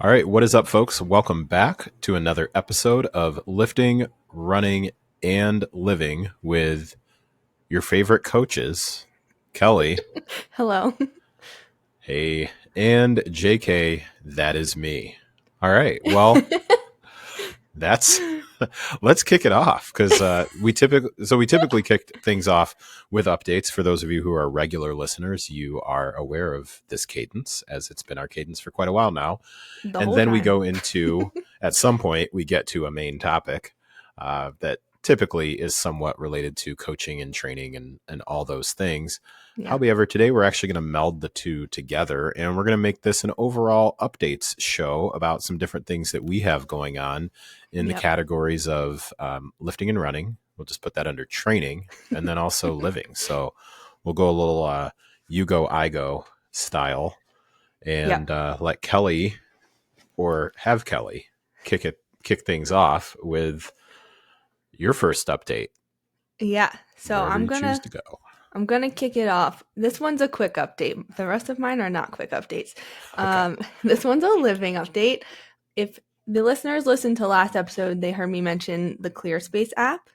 All right, what is up, folks? Welcome back to another episode of Lifting, Running, and Living with your favorite coaches, Kelly. Hello. Hey, and JK. That is me. All right, well, that's let's kick it off because we typically kick things off with updates. For those of you who are regular listeners, you are aware of this cadence as it's been our cadence for quite a while now. The And whole then we time. go into, at some point, we get to a main topic that typically is somewhat related to coaching and training and all those things. Yeah. However, today we're actually going to meld the two together and we're going to make this an overall updates show about some different things that we have going on in the Yep. categories of lifting and running. We'll just put that under training and then also living. So we'll go a little you go, I go style and let Kelly or have Kelly kick things off with your first update. Yeah. So Wherever I'm you choose gonna to go. I'm gonna kick it off. This one's a quick update. The rest of mine are not quick updates. Okay. This one's a living update. If the listeners listened to last episode, they heard me mention the ClearSpace app,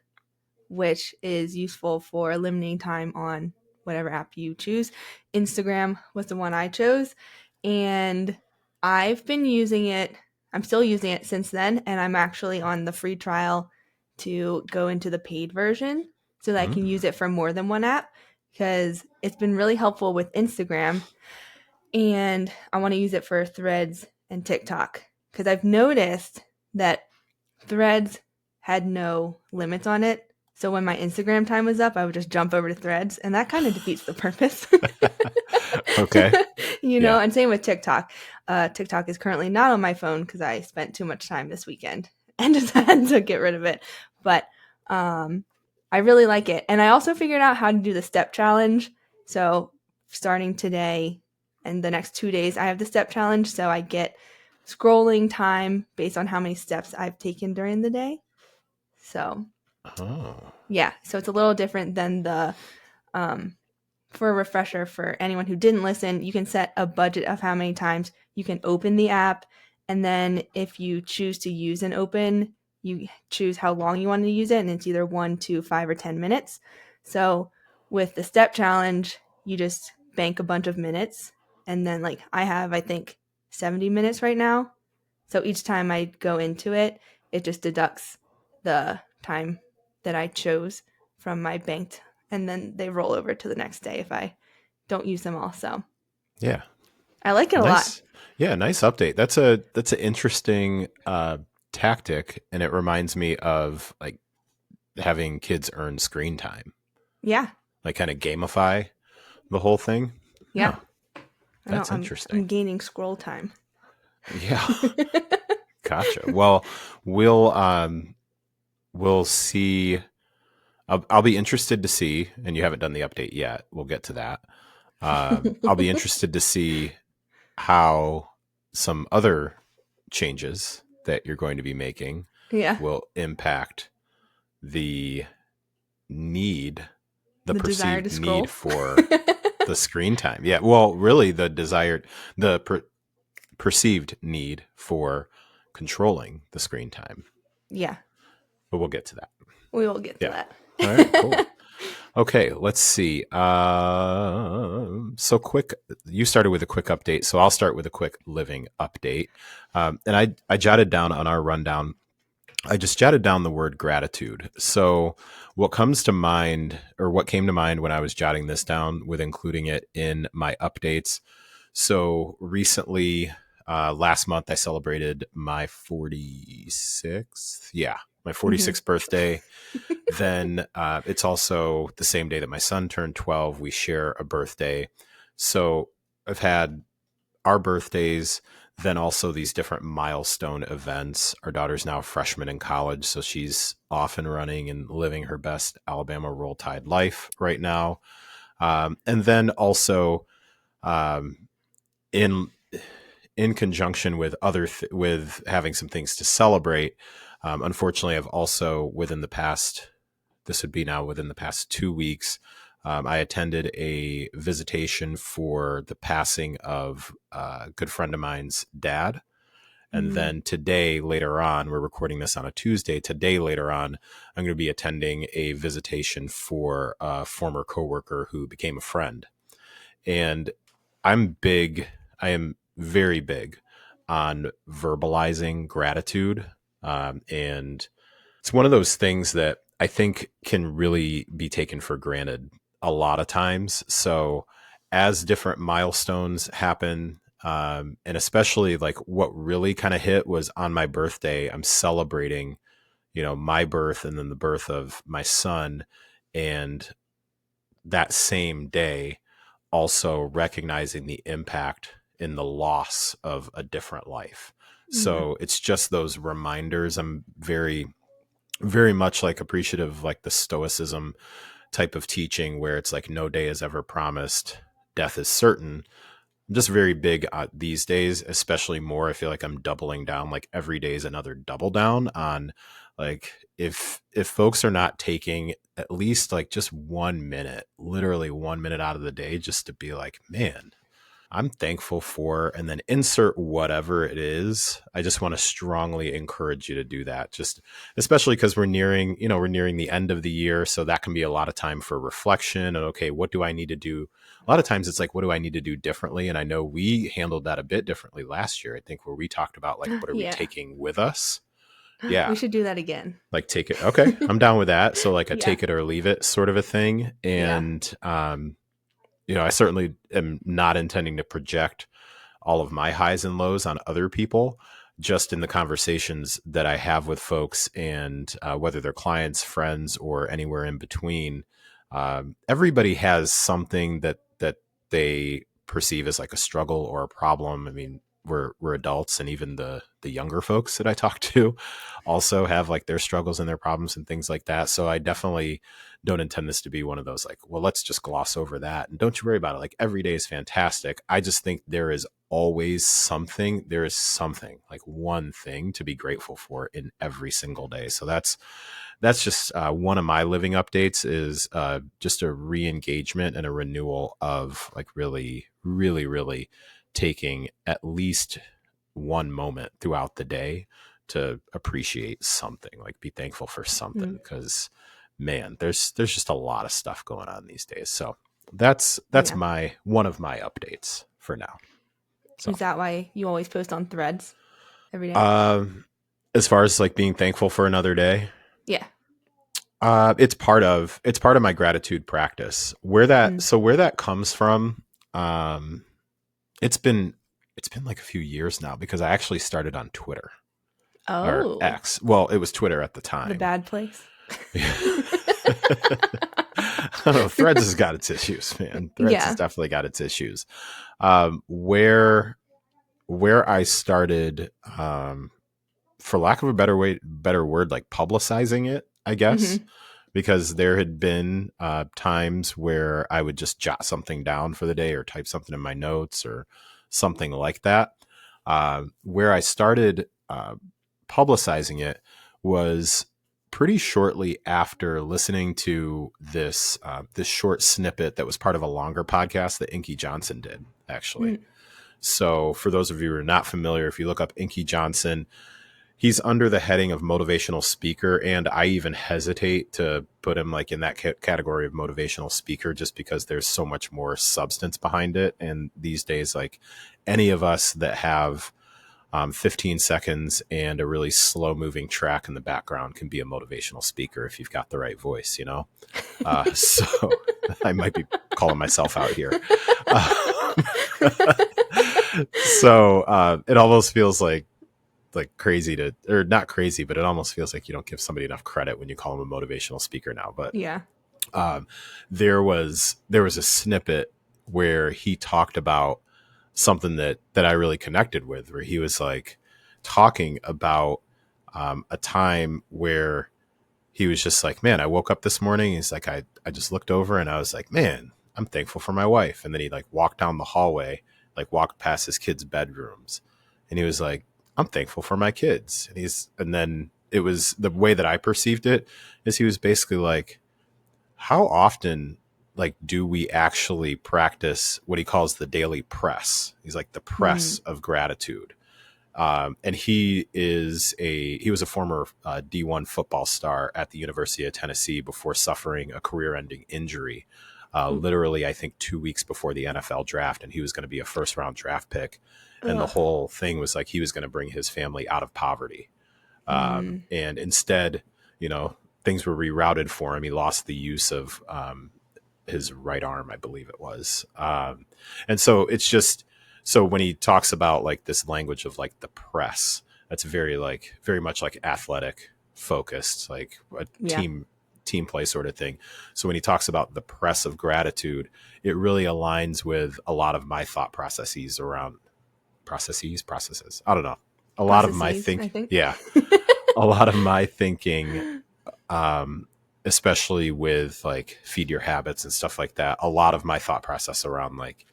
which is useful for eliminating time on whatever app you choose. Instagram was the one I chose, and I've been using it. I'm still using it since then, and I'm actually on the free trial to go into the paid version so that I can use it for more than one app because it's been really helpful with Instagram, and I want to use it for Threads and TikTok because I've noticed that Threads had no limits on it. So when my Instagram time was up, I would just jump over to Threads, and that kind of defeats the purpose. Okay. Yeah. And same with TikTok. TikTok is currently not on my phone because I spent too much time this weekend and just had to get rid of it. But I really like it. And I also figured out how to do the step challenge. So starting today and the next 2 days, I have the step challenge. So I get scrolling time based on how many steps I've taken during the day. So yeah, so it's a little different than the for a refresher for anyone who didn't listen, you can set a budget of how many times you can open the app, and then if you choose to use an open, you choose how long you want to use it, and it's either 1, 2, 5, or 10 minutes. So with the step challenge, you just bank a bunch of minutes, and then like I have, I think 70 minutes right now. So each time I go into it, it just deducts the time that I chose from my banked, and then they roll over to the next day if I don't use them all. So Yeah. I like it a lot. Nice. Yeah. Nice update. That's an interesting tactic. And it reminds me of like having kids earn screen time, Yeah. like kind of gamify the whole thing. Yeah. Huh. That's interesting. I'm gaining scroll time. Yeah. Gotcha. Well, we'll see. I'll be interested to see, and you haven't done the update yet. We'll get to that. I'll be interested to see how some other changes that you're going to be making Yeah. will impact the need, the desire to perceived scroll. need for the screen time. Yeah. Well, really the perceived need for controlling the screen time. Yeah. But we'll get to that. We will get to that. All right, cool. Okay, let's see. So quick, you started with a quick update, so I'll start with a quick living update. And I jotted down on our rundown, I just jotted down the word gratitude. So what comes to mind, or what came to mind when I was jotting this down with including it in my updates. So recently, last month, I celebrated my 46th. Yeah, my 46th birthday. Then it's also the same day that my son turned 12. We share a birthday. So I've had our birthdays, then also these different milestone events. Our daughter's now a freshman in college, so she's off and running and living her best Alabama Roll Tide life right now. And then also in conjunction with with having some things to celebrate. Unfortunately, I've also within the past 2 weeks, I attended a visitation for the passing of a good friend of mine's dad. And then today, later on, we're recording this on a Tuesday. Today, later on, I'm going to be attending a visitation for a former coworker who became a friend. And I am very big on verbalizing gratitude. And it's one of those things that I think can really be taken for granted a lot of times. So as different milestones happen, and especially like what really kind of hit was on my birthday, I'm celebrating, my birth and then the birth of my son. And that same day, also recognizing the impact in the loss of a different life. So it's just those reminders. I'm very, very much like appreciative of like the stoicism type of teaching where it's like no day is ever promised, death is certain. I'm just very big these days, especially more. I feel like I'm doubling down, like every day is another double down on like if folks are not taking at least like just 1 minute, literally 1 minute out of the day just to be like, man, I'm thankful for, and then insert whatever it is. I just want to strongly encourage you to do that. Just especially because we're nearing the end of the year. So that can be a lot of time for reflection and, okay, what do I need to do? A lot of times it's like, what do I need to do differently? And I know we handled that a bit differently last year, I think, where we talked about like, what are we Yeah. taking with us? We Yeah. should do that again. Like take it. Okay. I'm down with that. So like a Yeah. take it or leave it sort of a thing. And, I certainly am not intending to project all of my highs and lows on other people, just in the conversations that I have with folks, and whether they're clients, friends, or anywhere in between. Everybody has something that they perceive as like a struggle or a problem. I mean, we're adults, and even the younger folks that I talk to also have like their struggles and their problems and things like that. So I definitely don't intend this to be one of those like, well, let's just gloss over that and don't you worry about it. Like every day is fantastic. I just think there is something like one thing to be grateful for in every single day. So that's just one of my living updates is just a re-engagement and a renewal of like really, really, really taking at least one moment throughout the day to appreciate something, like be thankful for something. Because man, there's just a lot of stuff going on these days. So that's one of my updates for now. So Is that why you always post on Threads every day? as far as like being thankful for another day, Yeah. it's part of my gratitude practice. Where that comes from, it's been like a few years now, because I actually started on Twitter or Oh, X. Well, it was Twitter at the time. the bad place. I don't know. Threads has got its issues, man. Threads has definitely got its issues. Where I started, for lack of a better word, like publicizing it, I guess, because there had been times where I would just jot something down for the day or type something in my notes or something like that. Where I started publicizing it was pretty shortly after listening to this short snippet that was part of a longer podcast that Inky Johnson did, actually. So for those of you who are not familiar, if you look up Inky Johnson, he's under the heading of motivational speaker. And I even hesitate to put him like in that category of motivational speaker, just because there's so much more substance behind it. And these days, like any of us that have 15 seconds and a really slow moving track in the background can be a motivational speaker if you've got the right voice, so I might be calling myself out here. So it almost feels like crazy or not crazy, but it almost feels like you don't give somebody enough credit when you call them a motivational speaker now. But there was a snippet where he talked about something that I really connected with, where he was like talking about a time where he was just like, man, I woke up this morning. He's like, I just looked over and I was like, man, I'm thankful for my wife. And then he like walked down the hallway, like walked past his kids' bedrooms. And he was like, I'm thankful for my kids. And then it was the way that I perceived it is he was basically like, how often like do we actually practice what he calls the daily press? He's like the press of gratitude. And he was a former D1 football star at the University of Tennessee before suffering a career-ending injury. Literally, I think 2 weeks before the NFL draft, and he was going to be a first-round draft pick. And the Ugh. whole thing was like he was going to bring his family out of poverty. Mm. And instead, you know, things were rerouted for him. He lost the use of his right arm, I believe it was. And so it's just, so when he talks about like this language of like the press, that's very much like athletic focused, like a Yeah. team play sort of thing. So when he talks about the press of gratitude, it really aligns with a lot of my thought processes around processes. I don't know. A lot of my Processes, I think. yeah, a lot of my thinking, um, especially with like feed your habits and stuff like that. A lot of my thought process around like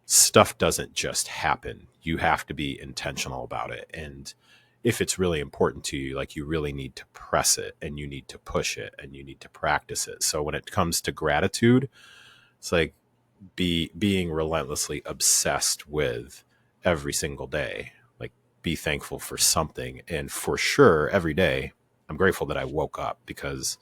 stuff doesn't just happen. You have to be intentional about it. And if it's really important to you, like you really need to press it and you need to push it and you need to practice it. So when it comes to gratitude, it's like being relentlessly obsessed with every single day. Like be thankful for something. And for sure, every day, I'm grateful that I woke up because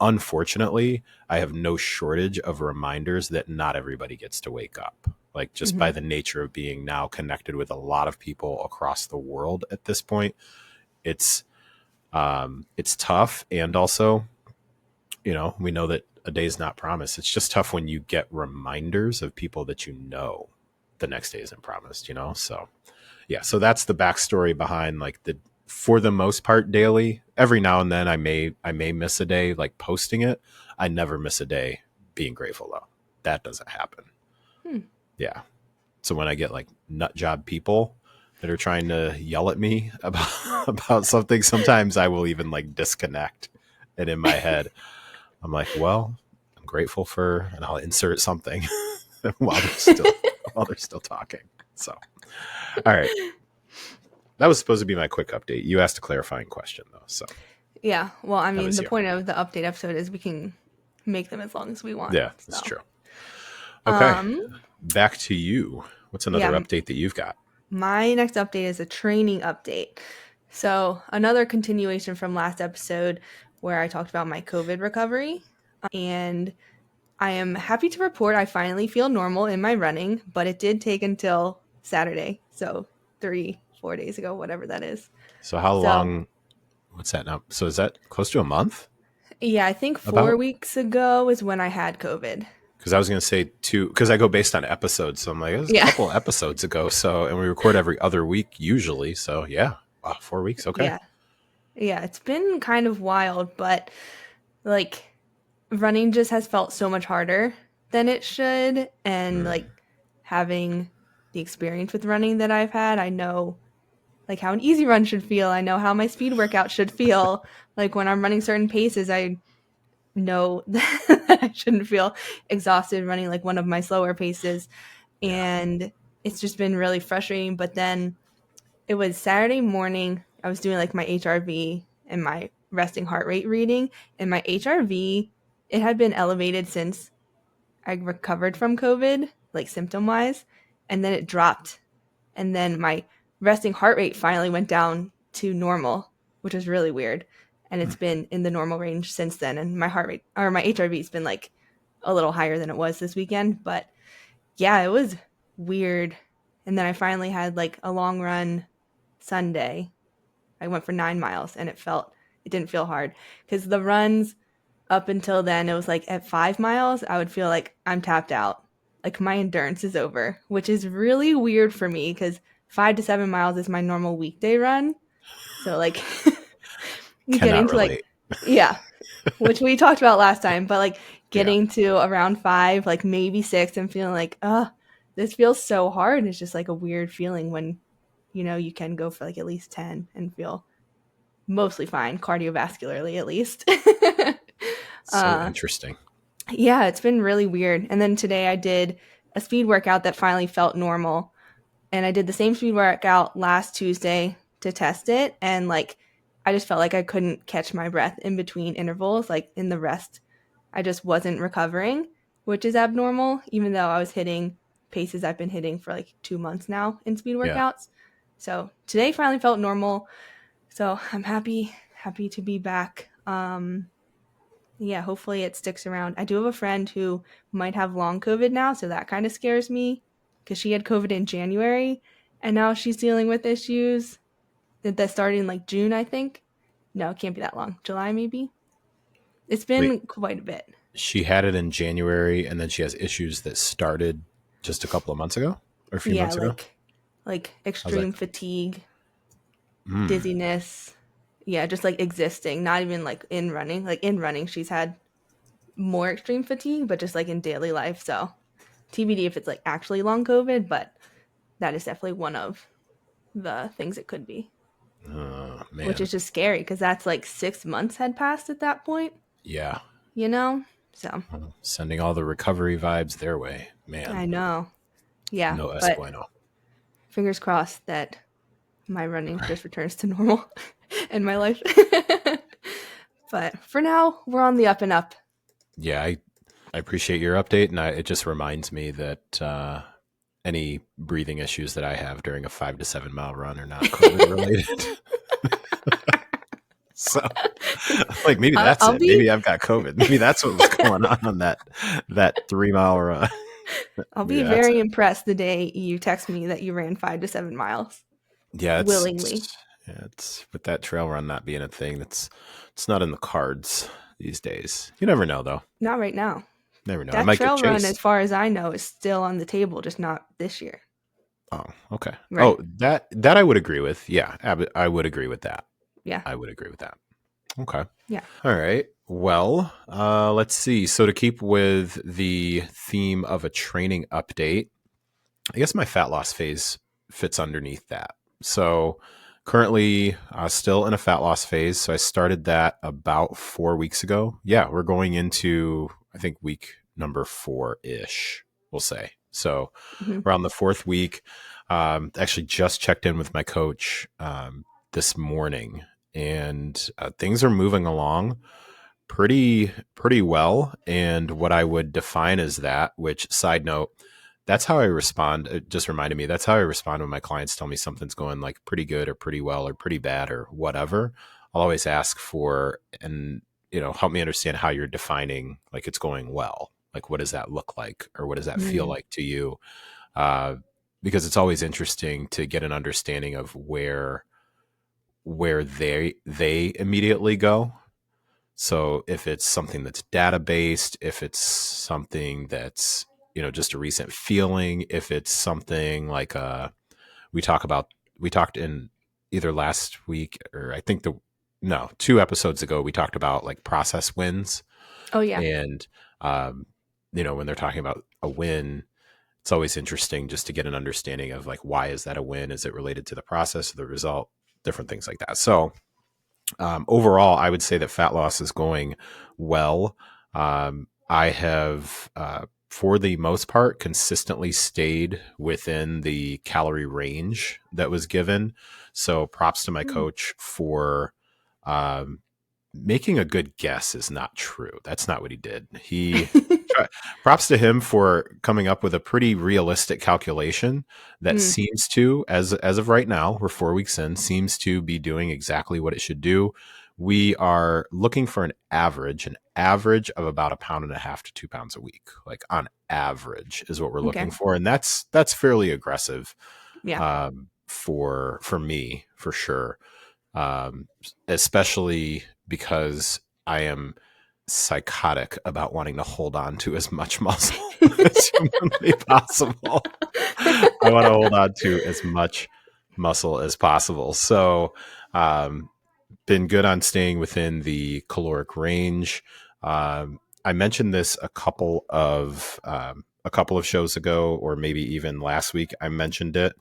unfortunately, I have no shortage of reminders that not everybody gets to wake up. Like just by Hmm. the nature of being now connected with a lot of people across the world at this point, it's it's tough. And also, you know, we know that a day is not promised. It's just tough when you get reminders of people that you know the next day isn't promised, you know? So yeah, so that's the backstory behind like the, for the most part daily. Every now and then I may miss a day like posting it. I never miss a day being grateful though. That doesn't happen. Hmm. Yeah. So when I get like nut job people that are trying to yell at me about about something, sometimes I will even like disconnect. And in my head, I'm like, well, I'm grateful for, and I'll insert something while they're still talking. So, all right. That was supposed to be my quick update. You asked a clarifying question though, so Yeah. Well, I that mean, was the you. point of the update episode is we can make them as long as we want. Yeah, that's So, true. Okay, um, back to you. What's yeah, another update that you've got? my next update is a training update. So, another continuation from last episode where I talked about my COVID recovery. And I am happy to report I finally feel normal in my running, but it did take until Saturday. So, 4 days ago, whatever that is. So how So, long? What's that now? So is that close to a month? yeah, I think four About? weeks ago is when I had COVID. Because I was going to say two. Because I go based on episodes, so I'm like, it was a Yeah. couple episodes ago. So and we record every other week usually. So yeah, wow, 4 weeks. Okay. Yeah. Yeah. It's been kind of wild, but like running just has felt so much harder than it should. And Mm, like having the experience with running that I've had, I know like how an easy run should feel. I know how my speed workout should feel. Like when I'm running certain paces, I know that I shouldn't feel exhausted running like one of my slower paces. yeah. And it's just been really frustrating. But then it was Saturday morning. I was doing like my HRV and my resting heart rate reading. And my HRV, it had been elevated since I recovered from COVID, like symptom wise. And then it dropped. And then my resting heart rate finally went down to normal, which was really weird. And Hmm. it's been in the normal range since then. And my heart rate or my HRV has been like a little higher than it was this weekend. But yeah, it was weird. And then I finally had like a long run Sunday. I went for 9 miles and it didn't feel hard because the runs up until then, it was like at 5 miles, I would feel like I'm tapped out. Like my endurance is over, which is really weird for me because 5 to 7 miles is my normal weekday run. So, like, Cannot getting to like, relate. yeah, which we talked about last time, but like Yeah. getting to around 5, like maybe 6, and feeling like, this feels so hard. It's just like a weird feeling when, you can go for like at least 10 and feel mostly fine, cardiovascularly at least. So uh, interesting. Yeah, it's been really weird. And then today I did a speed workout that finally felt normal. And I did the same speed workout last Tuesday to test it. And like, I just felt like I couldn't catch my breath in between intervals, like in the rest. I just wasn't recovering, which is abnormal, even though I was hitting paces I've been hitting for like 2 months now in speed Yeah. workouts. So today finally felt normal. So I'm happy to be back. Yeah, hopefully it sticks around. I do have a friend who might have long COVID now, so that kind of scares me because she had COVID in January and now she's dealing with issues that started in like June, I think. No, it can't be that long. July, maybe. It's Wait, been quite a bit. she had it in January, and then she has issues that started just a couple of months ago or a few Yeah, months ago. like How's that extreme fatigue, go? Hmm. dizziness. Yeah, just like existing, not even like in running. Like in running, she's had more extreme fatigue, but just like in daily life. So TBD if it's like actually long COVID, but that is definitely one of the things it could be, Oh which man, is just scary because that's like 6 months had passed at that point, yeah. you know? So Sending all the recovery vibes their way, man. I know. Yeah, No es but bueno. fingers crossed that my running just returns to normal in my life. But for now, we're on the up and up. Yeah, I appreciate your update, and it just reminds me that any breathing issues that I have during a 5 to 7 mile run are not COVID related. So, like, maybe that's I'll it. be Maybe I've got COVID. Maybe that's what was going on that 3 mile run. I'll be Maybe that's very it. impressed the day you text me that you ran 5 to 7 miles Yeah, willingly. it's with that trail run not being a thing. It's not in the cards these days. You never know, though. Not right now. Never know. I That might get trail run, as chased. far as I know, is still on the table, just not this year. Oh, okay. Right? Oh, that I would agree with. Yeah, I would agree with that. Yeah. I would agree with that. Okay. Yeah. All right. Well, let's see. So to keep with the theme of a training update, I guess my fat loss phase fits underneath that. So currently still in a fat loss phase. So I started that about 4 weeks ago. Yeah, we're going into, I think, week number 4-ish, we'll say. So Hmm. we're on the fourth week. Actually just checked in with my coach this morning, and things are moving along pretty well. And what I would define as that, which, side note, that's how I respond. It just reminded me, that's how I respond when my clients tell me something's going like pretty good or pretty well or pretty bad or whatever. I'll always ask for, and help me understand how you're defining like it's going well. Like, what does that look like, or what does that feel Mm. like to you? uh, because it's always interesting to get an understanding of where they immediately go. So if it's something that's data based, if it's something that's just a recent feeling, if it's something like we talked in either last week, or I think 2 episodes ago, we talked about like process wins. Oh, yeah. And um, when they're talking about a win, it's always interesting just to get an understanding of like, why is that a win? Is it related to the process or the result? Different things like that. So overall, I would say that fat loss is going well. I have, for the most part, consistently stayed within the calorie range that was given. So props to my Mm. coach for um, making a good guess is not true. That's not what he did. Props to him for coming up with a pretty realistic calculation that Mm. seems to, as of right now, we're 4 weeks in, seems to be doing exactly what it should do. We are looking for an average of about 1.5 pounds to 2 pounds a week. Like, on average is what we're looking Okay. for. And that's fairly aggressive Yeah. for me, for sure. Especially because I am psychotic about wanting to hold on to as much muscle as humanly possible. I want to hold on to as much muscle as possible. So, been good on staying within the caloric range. I mentioned this a couple of shows ago, or maybe even last week. I mentioned it.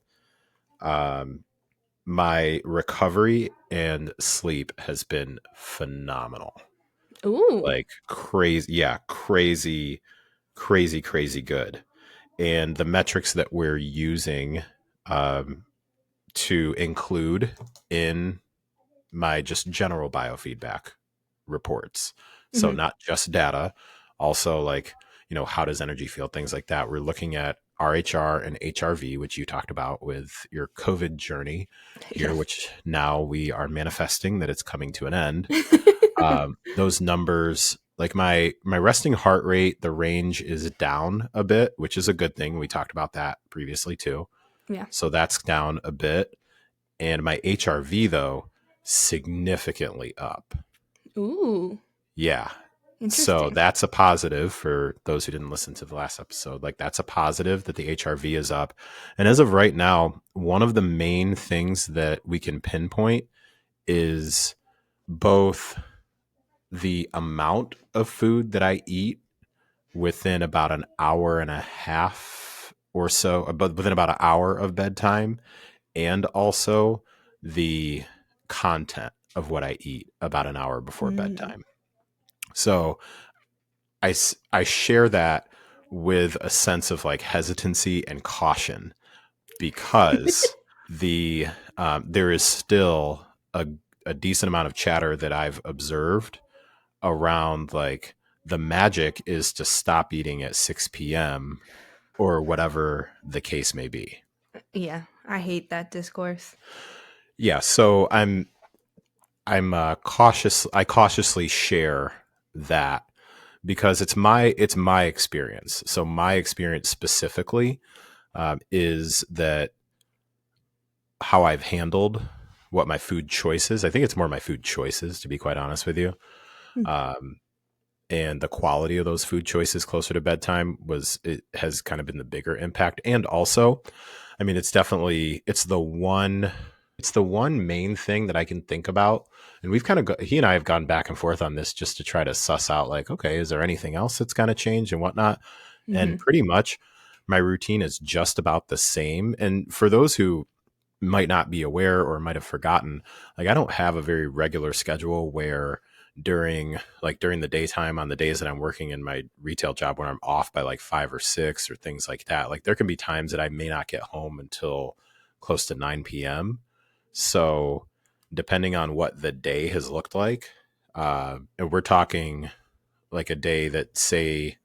Um, my recovery and sleep has been phenomenal. Ooh. Like, crazy. Yeah, crazy good. And the metrics that we're using um, to include in my just general biofeedback reports, so Hmm. not just data, also like, how does energy feel, things like that. We're looking at RHR and HRV, which you talked about with your COVID journey here, Yes. which now we are manifesting that it's coming to an end. Those numbers, like my resting heart rate, the range is down a bit, which is a good thing. We talked about that previously too. Yeah. So that's down a bit. And my HRV though, significantly up. Ooh, Yeah. So interesting. that's a positive for those who didn't listen to the last episode. Like that's a positive that the HRV is up. And as of right now, one of the main things that we can pinpoint is both the amount of food that I eat within about an hour and a half or so, but within about an hour of bedtime, and also the content of what I eat about an hour before Mm. bedtime. So I share that with a sense of like hesitancy and caution because there is still a decent amount of chatter that I've observed around like the magic is to stop eating at 6 p.m. or whatever the case may be. Yeah, I hate that discourse. Yeah, so I'm cautious. I cautiously share that because it's my experience. So my experience specifically is that how I've handled what my food choices. I think it's more my food choices, to be quite honest with you. Hmm. Um, and the quality of those food choices closer to bedtime it has kind of been the bigger impact. And also, I mean, it's the one main thing that I can think about. And he and I have gone back and forth on this just to try to suss out like, okay, is there anything else that's kind of changed and whatnot? Mm-hmm. And pretty much my routine is just about the same. And for those who might not be aware or might have forgotten, like I don't have a very regular schedule where during the daytime on the days that I'm working in my retail job when I'm off by like 5 or 6 or things like that. Like there can be times that I may not get home until close to 9 p.m. So depending on what the day has looked like, and we're talking like a day that say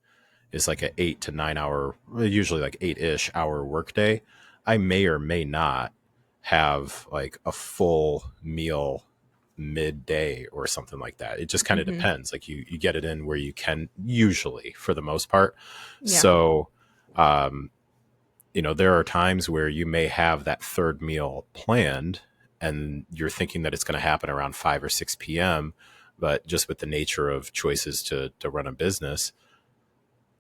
is like an 8 to 9 hour, usually like 8-ish hour workday, I may or may not have like a full meal midday or something like that. It just kind of Mm-hmm. depends. Like you get it in where you can usually for the most part. Yeah. So, um, there are times where you may have that third meal planned and you're thinking that it's going to happen around 5 or 6 p.m. But just with the nature of choices to run a business,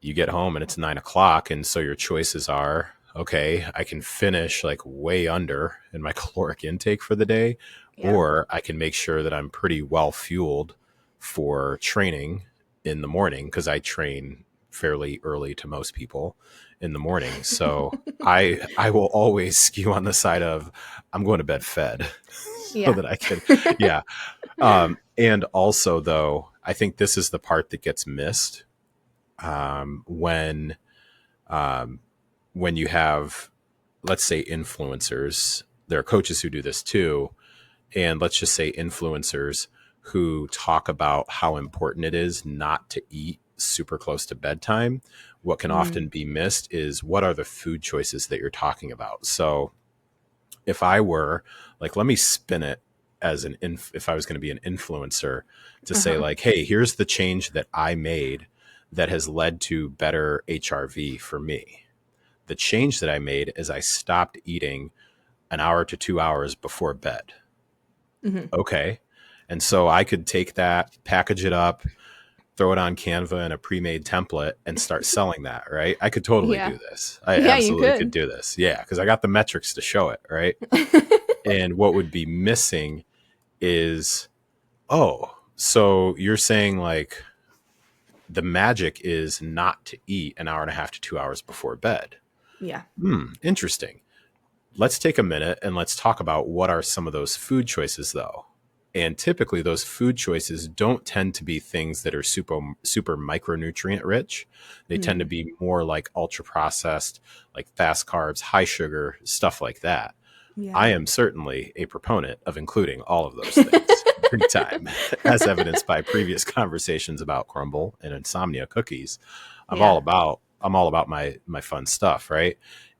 you get home and it's 9 o'clock. And so your choices are, okay, I can finish like way under in my caloric intake for the day, Yeah. or I can make sure that I'm pretty well fueled for training in the morning because I train fairly early to most people in the morning. So I will always skew on the side of I'm going to bed fed so Yeah. that I can, yeah. And also though, I think this is the part that gets missed um, when um, when you have, let's say, influencers. There are coaches who do this too, and let's just say influencers who talk about how important it is not to eat super close to bedtime. What can Mm. often be missed is what are the food choices that you're talking about. So if I were like, let me spin it as if I was going to be an influencer to say Uh-huh. like, hey, here's the change that I made that has led to better HRV for me. The change that I made is I stopped eating an hour to 2 hours before bed. Mm-hmm. Okay. And so I could take that, package it up, throw it on Canva in a pre-made template and start selling that, right? I could totally Yeah. do this. I Yeah, you absolutely could could. do this. Yeah, because I got the metrics to show it, right? And what would be missing is, oh, so you're saying like the magic is not to eat an hour and a half to 2 hours before bed. Yeah. Interesting. Let's take a minute and let's talk about what are some of those food choices though. And typically those food choices don't tend to be things that are super micronutrient rich. They tend to Mm. be more like ultra processed, like fast carbs, high sugar, stuff like that. Yeah. I am certainly a proponent of including all of those things big time, as evidenced by previous conversations about crumble and insomnia cookies. I'm all Yeah. about I'm all about my fun stuff, right?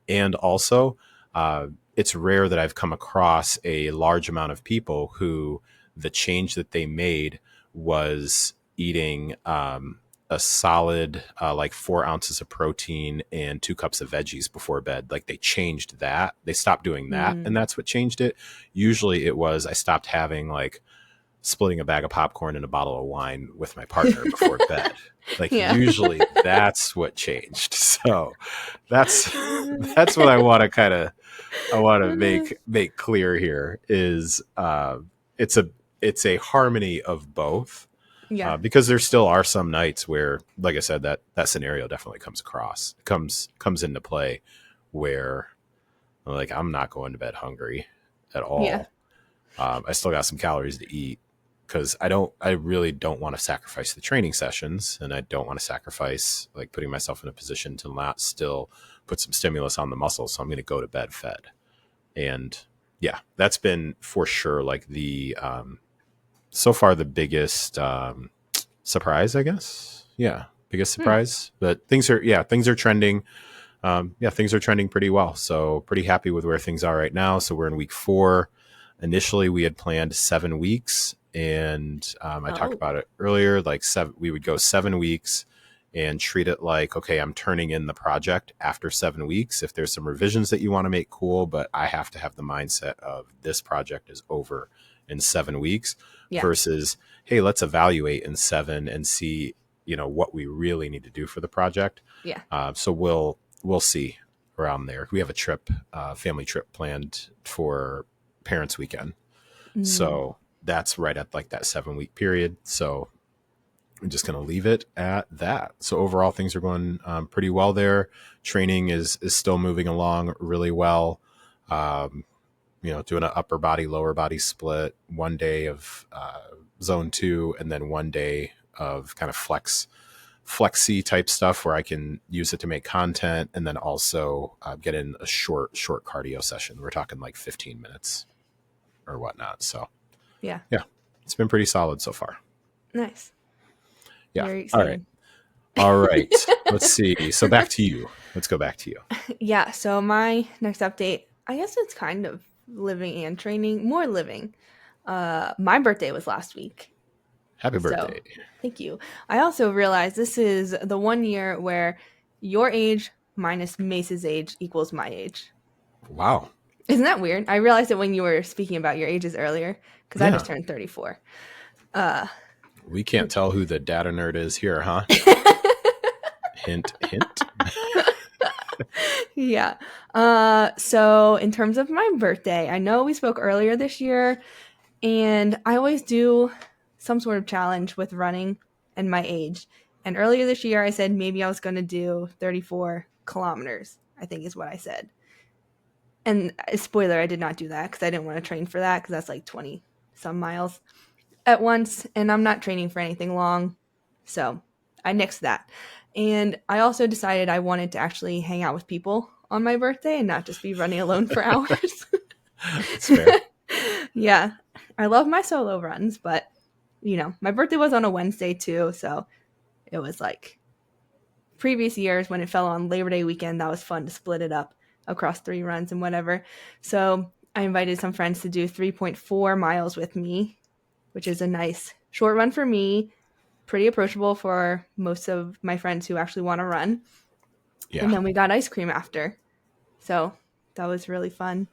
And also, it's rare that I've come across a large amount of people who the change that they made was eating a solid like 4 ounces of protein and 2 cups of veggies before bed. Like they changed that. They stopped doing that, and Mm. that's what changed it. Usually it was I stopped having like splitting a bag of popcorn and a bottle of wine with my partner before bed. Like Yeah. usually that's what changed. So that's that's what I want to make clear here is it's a it's a harmony of both, Yeah. because there still are some nights where, like I said, that scenario definitely comes into play where like I'm not going to bed hungry at Yeah. all. I still got some calories to eat because I really don't want to sacrifice the training sessions, and I don't want to sacrifice like putting myself in a position to not still put some stimulus on the muscles. So I'm going to go to bed fed. And yeah, that's been for sure like the so far the biggest surprise, I guess. Yeah, biggest Hmm. surprise. But things are trending. Things are trending pretty well. So pretty happy with where things are right now. So we're in week 4. Initially, we had planned 7 weeks, and I talked Oh. about it earlier. Like we would go 7 weeks and treat it like, okay, I'm turning in the project after 7 weeks. If there's some revisions that you want to make, cool, but I have to have the mindset of this project is over in 7 weeks Yeah. versus, hey, let's evaluate in 7 and see, what we really need to do for the project. Yeah. So we'll see around there. We have a trip, family trip planned for parents weekend. Mm. So that's right at like that 7 week period. So I'm just going to leave it at that. So overall, things are going pretty well there. Training is still moving along really well. Um, doing an upper body, lower body split, 1 day of zone 2, and then 1 day of kind of flexy type stuff where I can use it to make content, and then also get in a short cardio session. We're talking like 15 minutes or whatnot. So Yeah. yeah, it's been pretty solid so far. Nice. Yeah. Very All right. exciting. All right. Let's see. So back to you. Let's go back to you. Yeah. So my next update, I guess it's kind of living and training, more living. My birthday was last week. Happy So birthday. thank you. I also realized this is the one year where your age minus Mace's age equals my age. Wow. Isn't that weird? I realized it when you were speaking about your ages earlier because I just Yeah. turned 34. Uh, We can't tell who the data nerd is here, huh? Hint, hint. yeah. So in terms of my birthday, I know we spoke earlier this year, and I always do some sort of challenge with running and my age. And earlier this year, I said maybe I was going to do 34 kilometers, I think is what I said. And spoiler, I did not do that because I didn't want to train for that because that's like 20 some miles at once. And I'm not training for anything long. So I nixed that. And I also decided I wanted to actually hang out with people on my birthday and not just be running alone for hours. That's fair. Yeah, I love my solo runs, but my birthday was on a Wednesday too. So it was like previous years when it fell on Labor Day weekend, that was fun to split it up across 3 runs and whatever. So I invited some friends to do 3.4 miles with me, which is a nice short run for me, pretty approachable for most of my friends who actually want to run. Yeah. And then we got ice cream after. So that was really fun.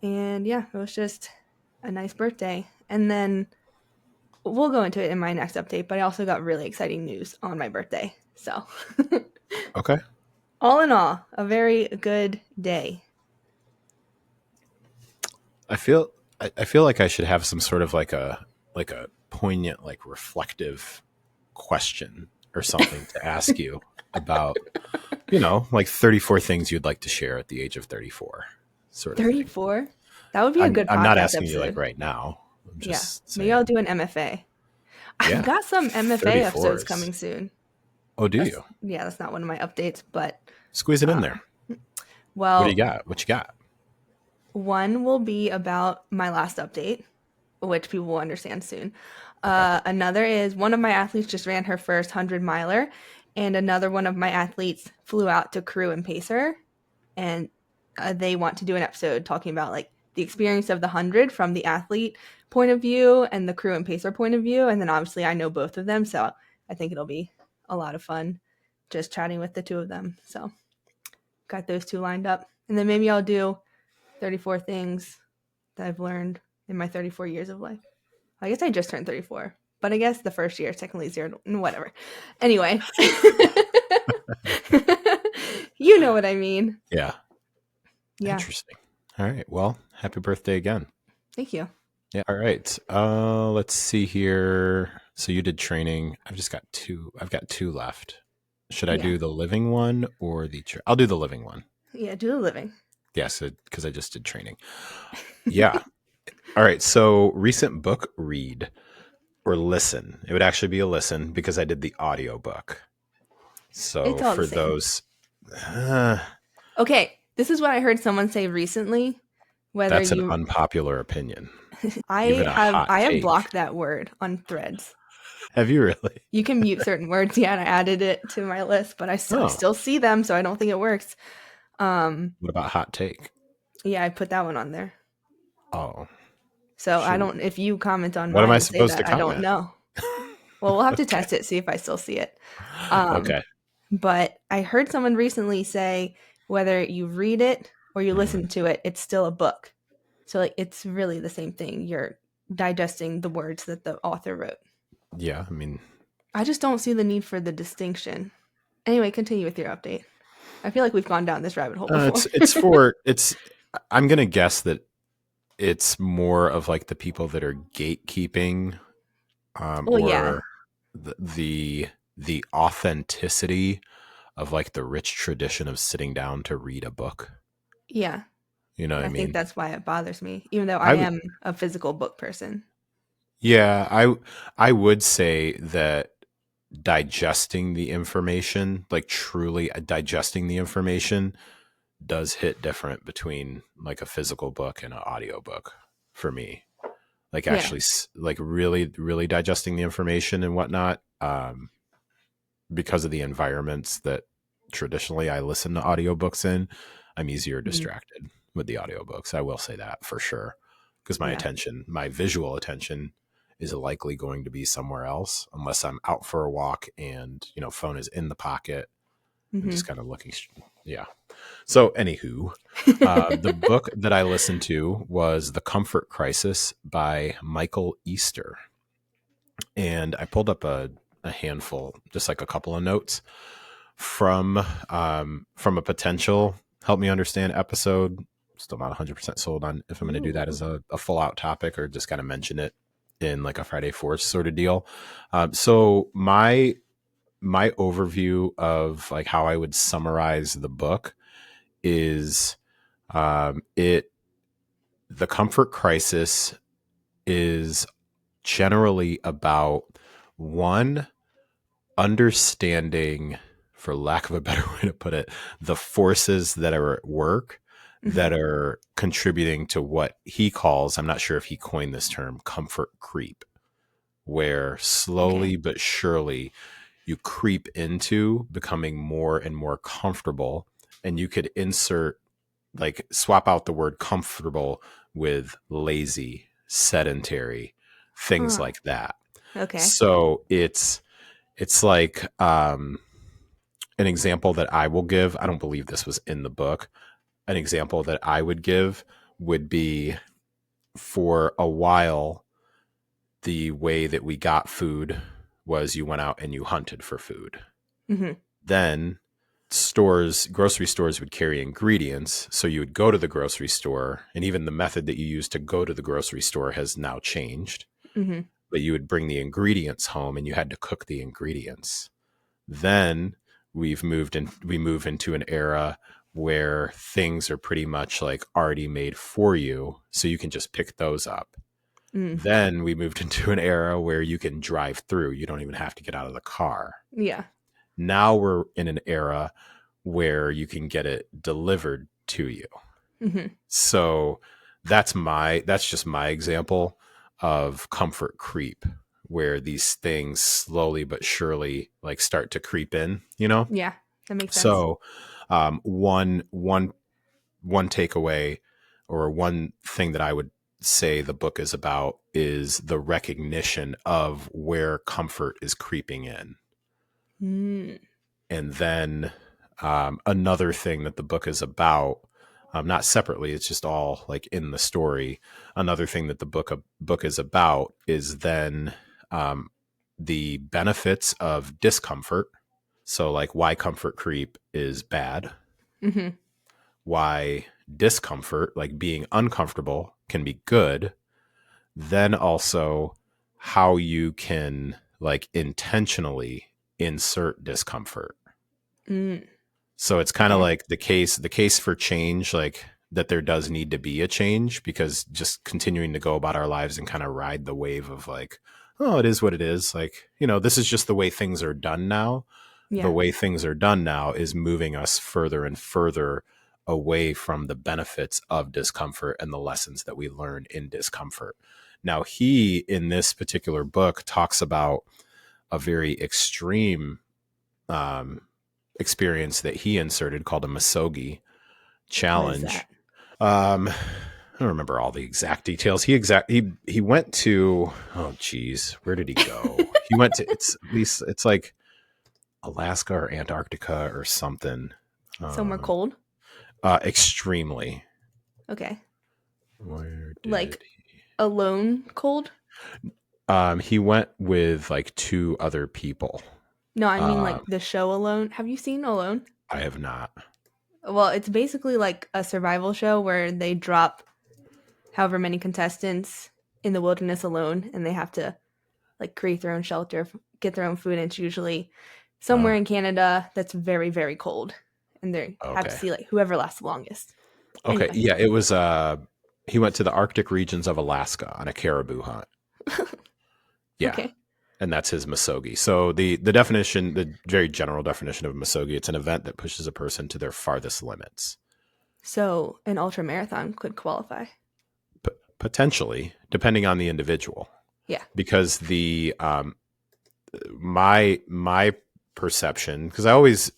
And yeah, it was just a nice birthday. And then we'll go into it in my next update, but I also got really exciting news on my birthday. So Okay. all in all, a very good day. I feel like I should have some sort of like a poignant, like reflective question or something to ask you about, like 34 things you'd like to share at the age of 34 sort of thing. 34? That would be a I'm good I'm not podcast asking you like episode. right now. I'm Yeah. just Maybe I'll saying. do an MFA. I've Yeah. got some MFA episodes 34s. coming soon. Oh, do you? That's not one of my updates, but Squeeze it in uh there. What do you well, got? What you got? one will be about my last update, which people will understand soon. Okay. Another is one of my athletes just ran her first 100 miler, and another one of my athletes flew out to crew and pacer, and they want to do an episode talking about like the experience of the 100 from the athlete point of view and the crew and pacer point of view. And then obviously I know both of them, so I think it'll be a lot of fun just chatting with the two of them. So got those two lined up. And then maybe I'll do 34 things that I've learned in my 34 years of life. I guess I just turned 34, but I guess the first year is technically zero, whatever. Anyway, you know what I mean. Yeah. Yeah. Interesting. All right. Well, happy birthday again. Thank you. Yeah. All right. Let's see here. So you did training. I've got two left. Should I do the living one or I'll do the living one. Yeah, do the living. Yes, because I just did training. Yeah. All right. So recent book read or listen. It would actually be a listen because I did the audio book. So for those. Okay. This is what I heard someone say recently. That's an unpopular opinion. I have blocked that word on Threads. Have you really? You can mute certain words. Yeah, and I added it to my list, but I still see them, so I don't think it works. What about hot take? Yeah, I put that one on there. Oh. So I don't, if you comment on what am I supposed to comment? I don't know. Well, we'll have to test it, see if I still see it. Okay. But I heard someone recently say whether you read it or you listen to it, it's still a book. So like it's really the same thing. You're digesting the words that the author wrote. Yeah, I mean, I just don't see the need for the distinction. Anyway, continue with your update. I feel like we've gone down this rabbit hole before. I'm going to guess that it's more of like the people that are gatekeeping the authenticity of like the rich tradition of sitting down to read a book. Yeah. You know what I mean? I think that's why it bothers me, even though I am a physical book person. Yeah, I would say that digesting the information, like truly digesting the information, does hit different between like a physical book and an audio book for me. Like actually like really, really digesting the information and whatnot, because of the environments that traditionally I listen to audiobooks in, I'm easier distracted with the audiobooks. I will say that for sure. Because my visual attention is likely going to be somewhere else unless I'm out for a walk and, phone is in the pocket. I'm just kind of looking. Yeah. So anywho, the book that I listened to was The Comfort Crisis by Michael Easter. And I pulled up a handful, just like a couple of notes from a potential Help Me Understand episode. Still not 100% sold on if I'm going to do that as a full out topic or just kind of mention it in like a Friday Force sort of deal. So my overview of like how I would summarize the book is The Comfort Crisis is generally about one, understanding, for lack of a better way to put it, the forces that are at work that are contributing to what he calls, I'm not sure if he coined this term, comfort creep, where slowly but surely you creep into becoming more and more comfortable. And you could swap out the word comfortable with lazy, sedentary, things like that. Okay. So it's like an example that I will give. I don't believe this was in the book. An example that I would give would be, for a while, the way that we got food was you went out and you hunted for food. Then grocery stores would carry ingredients. So you would go to the grocery store, and even the method that you use to go to the grocery store has now changed. But you would bring the ingredients home and you had to cook the ingredients. Then we move into an era where things are pretty much like already made for you. So you can just pick those up. Then we moved into an era where you can drive through. You don't even have to get out of the car. Yeah. Now we're in an era where you can get it delivered to you. So that's just my example of comfort creep, where these things slowly but surely like start to creep in, you know? Yeah, that makes sense. So one takeaway or one thing that I would say the book is about is the recognition of where comfort is creeping in. Mm. And then another thing that the book is about, not separately, it's just all like in the story. Another thing that the book is about is then um, the benefits of discomfort. So, like, why comfort creep is bad, Hmm. why discomfort, like being uncomfortable, can be good. Then also how you can like intentionally insert discomfort. Mm. So it's kind of Okay. like the case for change, like that there does need to be a change, because just continuing to go about our lives and kind of ride the wave of like, oh, it is what it is. Like, this is just the way things are done now. The Yeah. way things are done now is moving us further and further away from the benefits of discomfort and the lessons that we learn in discomfort. Now, he, in this particular book, talks about a very extreme um, experience that he inserted called a Masogi What is challenge. that? I don't remember all the exact details. He went to, oh geez, where did he go? He went to, it's at least it's like Alaska or Antarctica or something. Somewhere Um, cold? Extremely. Okay. Where did Like alone cold? he went with like two other people. No, I mean Um, like the show Alone. Have you seen Alone? I have not. Well, it's basically like a survival show where they drop however many contestants in the wilderness alone and they have to like create their own shelter, get their own food, and it's usually somewhere Oh, in Canada that's very, very cold. And they have to okay. see like whoever lasts the longest. Okay. Anyway. Yeah, it was he went to the Arctic regions of Alaska on a caribou hunt. Yeah. Okay. And that's his Masogi. So the definition, the very general definition of Masogi, it's an event that pushes a person to their farthest limits. So an ultra marathon could qualify. Potentially, depending on the individual. Yeah. Because the my perception, because I always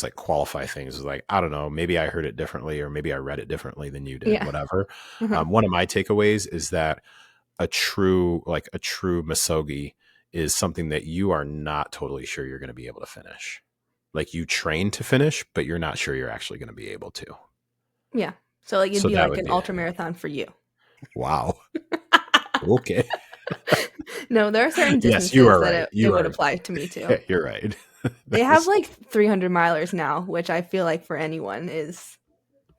like qualify things like, I don't know, maybe I heard it differently or maybe I read it differently than you did, Yeah. whatever. Uh-huh. One of my takeaways is that a true Masogi is something that you are not totally sure you're going to be able to finish. Like, you train to finish, but you're not sure you're actually going to be able to. Yeah. So like it'd So be that like would an be, ultra marathon for you. wow. Okay. No, there are certain Yes, you distances are that right. it You would are. apply to me too. You're right. They That have is, like 300 milers now, which I feel like for anyone is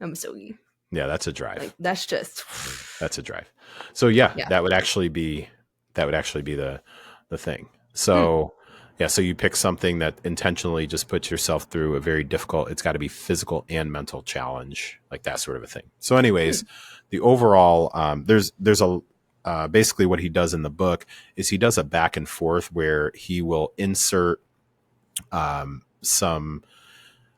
a Masogi. yeah, that's a Like drive. that's just That's a drive. So yeah, yeah. that would actually be the thing. Hmm. So yeah, so you pick something that intentionally just puts yourself through a very difficult, it's got to be physical and mental challenge, like that sort of a thing. So anyways, Hmm. the overall there's a basically what he does in the book is he does a back and forth where he will insert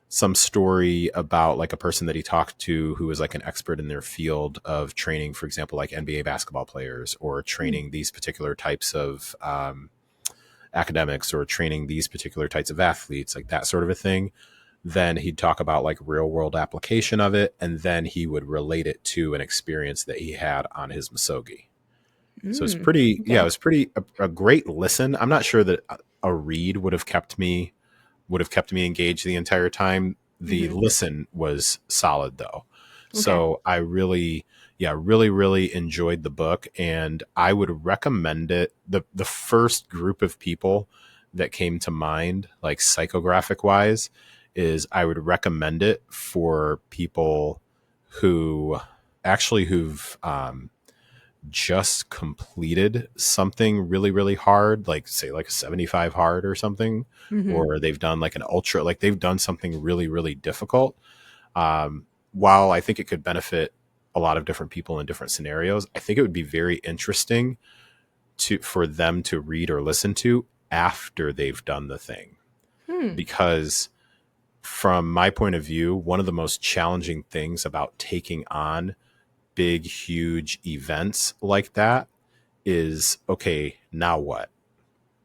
some story about like a person that he talked to who was like an expert in their field of training, for example, like NBA basketball players, or Hmm. training these particular types of academics, or training these particular types of athletes, like that sort of a thing. Then he'd talk about like real world application of it, and then he would relate it to an experience that he had on his Masogi. So it's Hmm. pretty, yeah, it Okay. was pretty a great listen. I'm not sure that a read would have kept me engaged the entire time. The Hmm. listen was solid though. Okay. So I really, yeah, really, really enjoyed the book, and I would recommend it. The first group of people that came to mind, like psychographic wise, is I would recommend it for people who who've just completed something really, really hard, like say like a 75 hard or something, Hmm. or they've done like an ultra, like they've done something really, really difficult. While I think it could benefit a lot of different people in different scenarios, I think it would be very interesting for them to read or listen to after they've done the thing. Hmm. Because from my point of view, one of the most challenging things about taking on big, huge events like that is, okay, now what?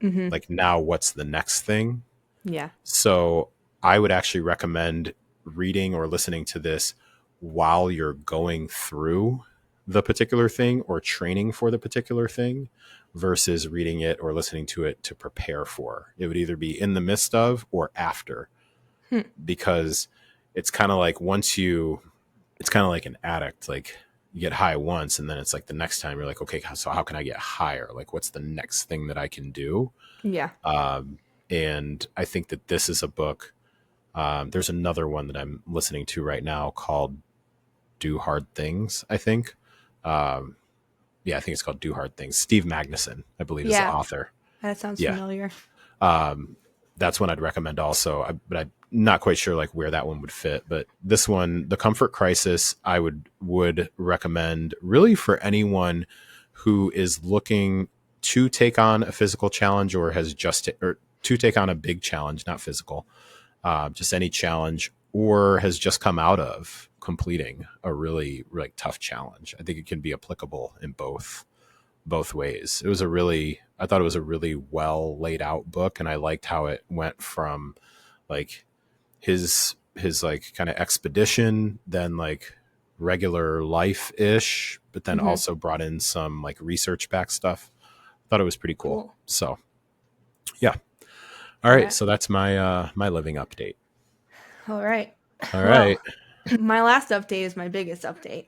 Mm-hmm. Like, now what's the next thing? Yeah. So I would actually recommend reading or listening to this while you're going through the particular thing or training for the particular thing versus reading it or listening to it to prepare for. It would either be in the midst of or after, Hmm. because it's kind of like it's kind of like an addict. Like, you get high once and then it's like the next time you're like, okay, so how can I get higher? Like, what's the next thing that I can do? Yeah. And I think that this is a book. There's another one that I'm listening to right now called Do Hard Things, I think. Um, yeah, I think it's called Do Hard Things. Steve Magnuson, I believe, is the Yeah. author. That sounds Yeah. familiar. That's one I'd recommend also, but I'm not quite sure like where that one would fit. But this one, The Comfort Crisis, I would recommend really for anyone who is looking to take on a physical challenge or has or to take on a big challenge, not physical, just any challenge, or has just come out of completing a really like tough challenge. I think it can be applicable in both ways. I thought it was a really well laid out book, and I liked how it went from like his like kind of expedition, then like regular life ish, but then Mm-hmm. also brought in some like research back stuff. Thought it was pretty cool. Cool. So yeah. All right. Yeah. So that's my living update. All right. All Well, right. my last update is my biggest update,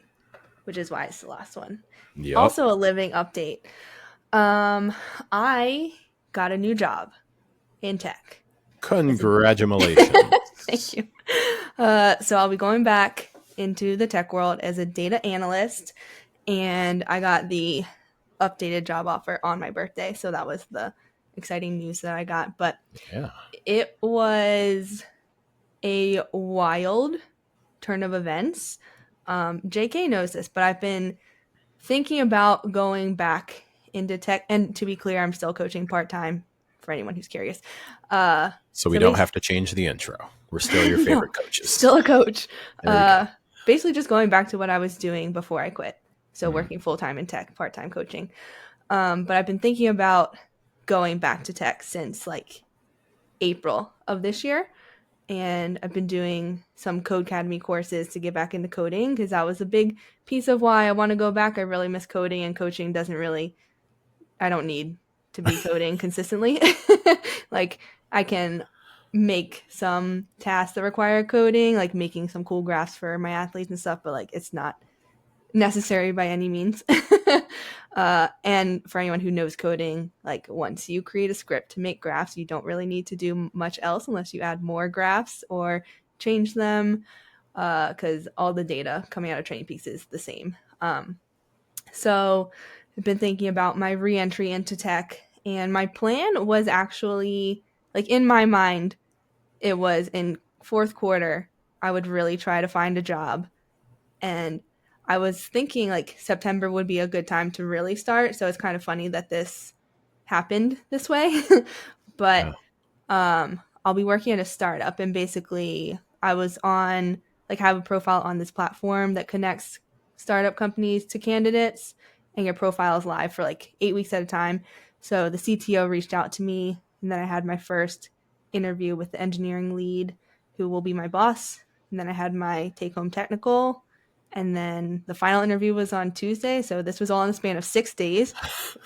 which is why it's the last one. Yep. Also a living update. Um, I got a new job in tech. As a Thank Congratulations. you. So I'll be going back into the tech world as a data analyst, and I got the updated job offer on my birthday. So that was the exciting news that I got. But Yeah. it was a wild turn of events. JK knows this, but I've been thinking about going back into tech. And to be clear, I'm still coaching part time for anyone who's curious. Uh, So we so don't have to change the intro. We're still your no, favorite coaches. still a coach. There we go. Basically, just going back to what I was doing before I quit. So Mm, working full time in tech, part time coaching. But I've been thinking about going back to tech since like April of this year. And I've been doing some Codecademy courses to get back into coding because that was a big piece of why I want to go back. I really miss coding, and coaching doesn't really, I don't need to be coding consistently. Like, I can make some tasks that require coding, like making some cool graphs for my athletes and stuff, but like it's not necessary by any means. And for anyone who knows coding, like once you create a script to make graphs, you don't really need to do much else unless you add more graphs or change them, because all the data coming out of Training Peaks is the same. So I've been thinking about my reentry into tech, and my plan was actually like in my mind, it was in fourth quarter, I would really try to find a job. And I was thinking like September would be a good time to really start. So it's kind of funny that this happened this way. But yeah. I'll be working at a startup, and basically I was on like have a profile on this platform that connects startup companies to candidates, and your profile is live for like 8 weeks at a time. So the CTO reached out to me, and then I had my first interview with the engineering lead, who will be my boss. And then I had my take home technical, and then the final interview was on Tuesday. So this was all in the span of 6 days,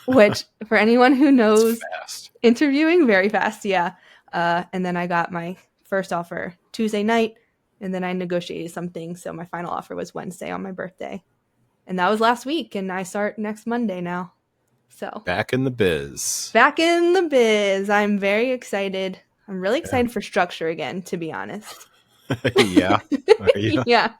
which for anyone who It's knows fast. interviewing, very fast. Yeah. And then I got my first offer Tuesday night, and then I negotiated something. So my final offer was Wednesday on my birthday. And that was last week. And I start next Monday now. So Back in the biz. back in the biz. I'm very excited. I'm really Yeah. excited for structure again, to be honest. Yeah. Are you? Yeah.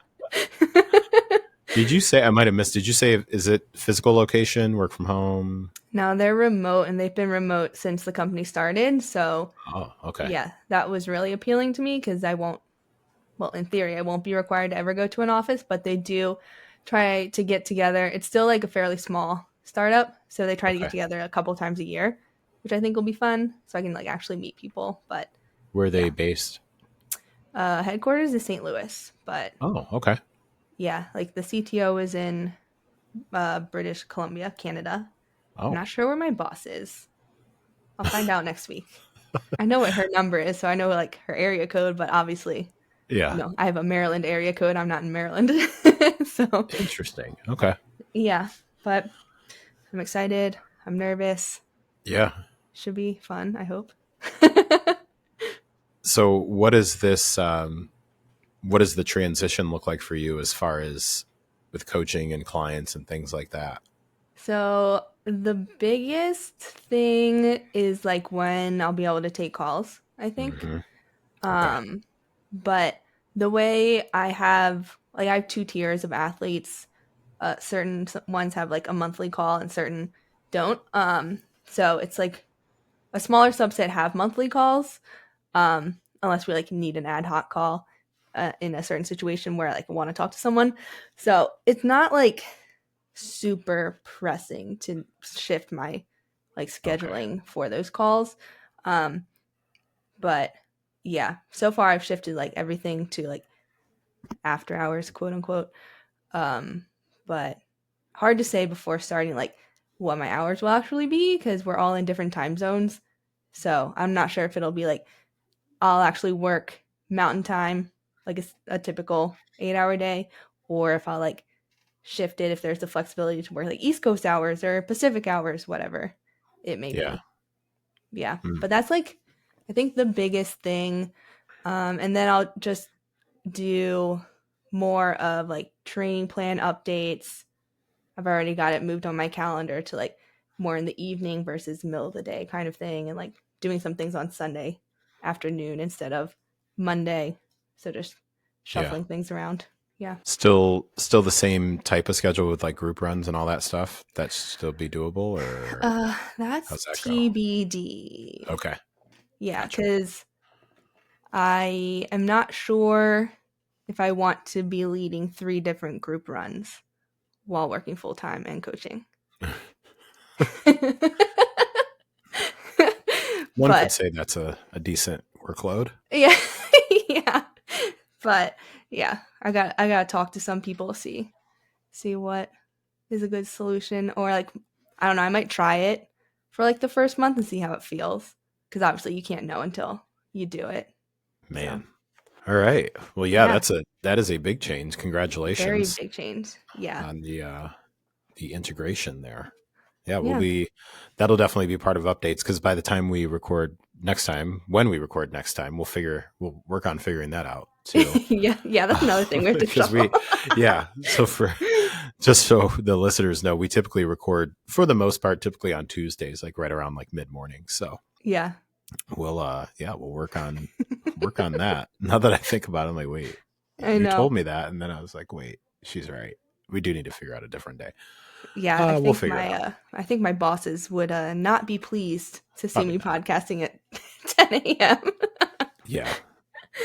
Did you say, I might have missed, did you say, is it physical location, work from home? Now they're remote, and they've been remote since the company started. So, Oh, okay. yeah, that was really appealing to me because I won't, well, in theory, I won't be required to ever go to an office, but they do try to get together. It's still like a fairly small startup. So they try to get Okay. together a couple times a year, which I think will be fun. So I can like actually meet people. But Where are they yeah, based? headquarters is St. Louis. But Oh, okay. yeah, like the CTO is in British Columbia, Canada. I'm Oh, not sure where my boss is. I'll find out next week. I know what her number is, so I know like her area code, but obviously, yeah. I have a Maryland area code. I'm not in Maryland. So, Interesting. Okay. yeah, but I'm excited. I'm nervous. Yeah. Should be fun, I hope. So what is this what does the transition look like for you as far as with coaching and clients and things like that? So, the biggest thing is like when I'll be able to take calls, I think. Hmm. Okay. Um, but the way I have two tiers of athletes. Certain ones have like a monthly call and certain don't. So it's like a smaller subset have monthly calls, unless we like need an ad hoc call in a certain situation where like I want to talk to someone. So it's not like super pressing to shift my like Okay. scheduling for those calls. Um, but yeah, so far I've shifted like everything to like after hours, quote unquote. Um, but hard to say before starting like what my hours will actually be because we're all in different time zones. So I'm not sure if it'll be like I'll actually work mountain time, like a typical 8 hour day, or if I'll like shift it if there's the flexibility to work like East Coast hours or Pacific hours, whatever it may Yeah. be. Yeah. Mm. But that's like I think the biggest thing. And then I'll just do more of like training plan updates. I've already got it moved on my calendar to like more in the evening versus middle of the day kind of thing, and like doing some things on Sunday afternoon instead of Monday. So just Yeah. shuffling things around. Yeah. Still the same type of schedule with like group runs and all that stuff. That should still be doable, or That's how's that go? TBD. Okay. Yeah, Gotcha. because I am not sure if I want to be leading three different group runs while working full time and coaching. One could But say that's a decent workload. yeah, yeah. But yeah, I gotta talk to some people, see what is a good solution, or like I don't know, I might try it for like the first month and see how it feels, because obviously you can't know until you do it. So Man. All right. Well, yeah, yeah, that is a big change. very Congratulations big change. Yeah, on the integration there. Yeah, yeah, that'll definitely be part of updates because by the time we record next time, when we record next time, we'll work on figuring that out too. yeah, yeah. That's another thing we have to Because shuffle. yeah. So just so the listeners know, we typically record for the most part, typically on Tuesdays, like right around like mid morning. So Yeah, we'll work on that. Now that I think about it, I'm like, wait, I you know. told me that, and then I was like, wait, she's right. We do need to figure out a different day. Yeah, We'll figure it out. I think my bosses would not be pleased to see Probably me not. podcasting at 10 a.m. Yeah,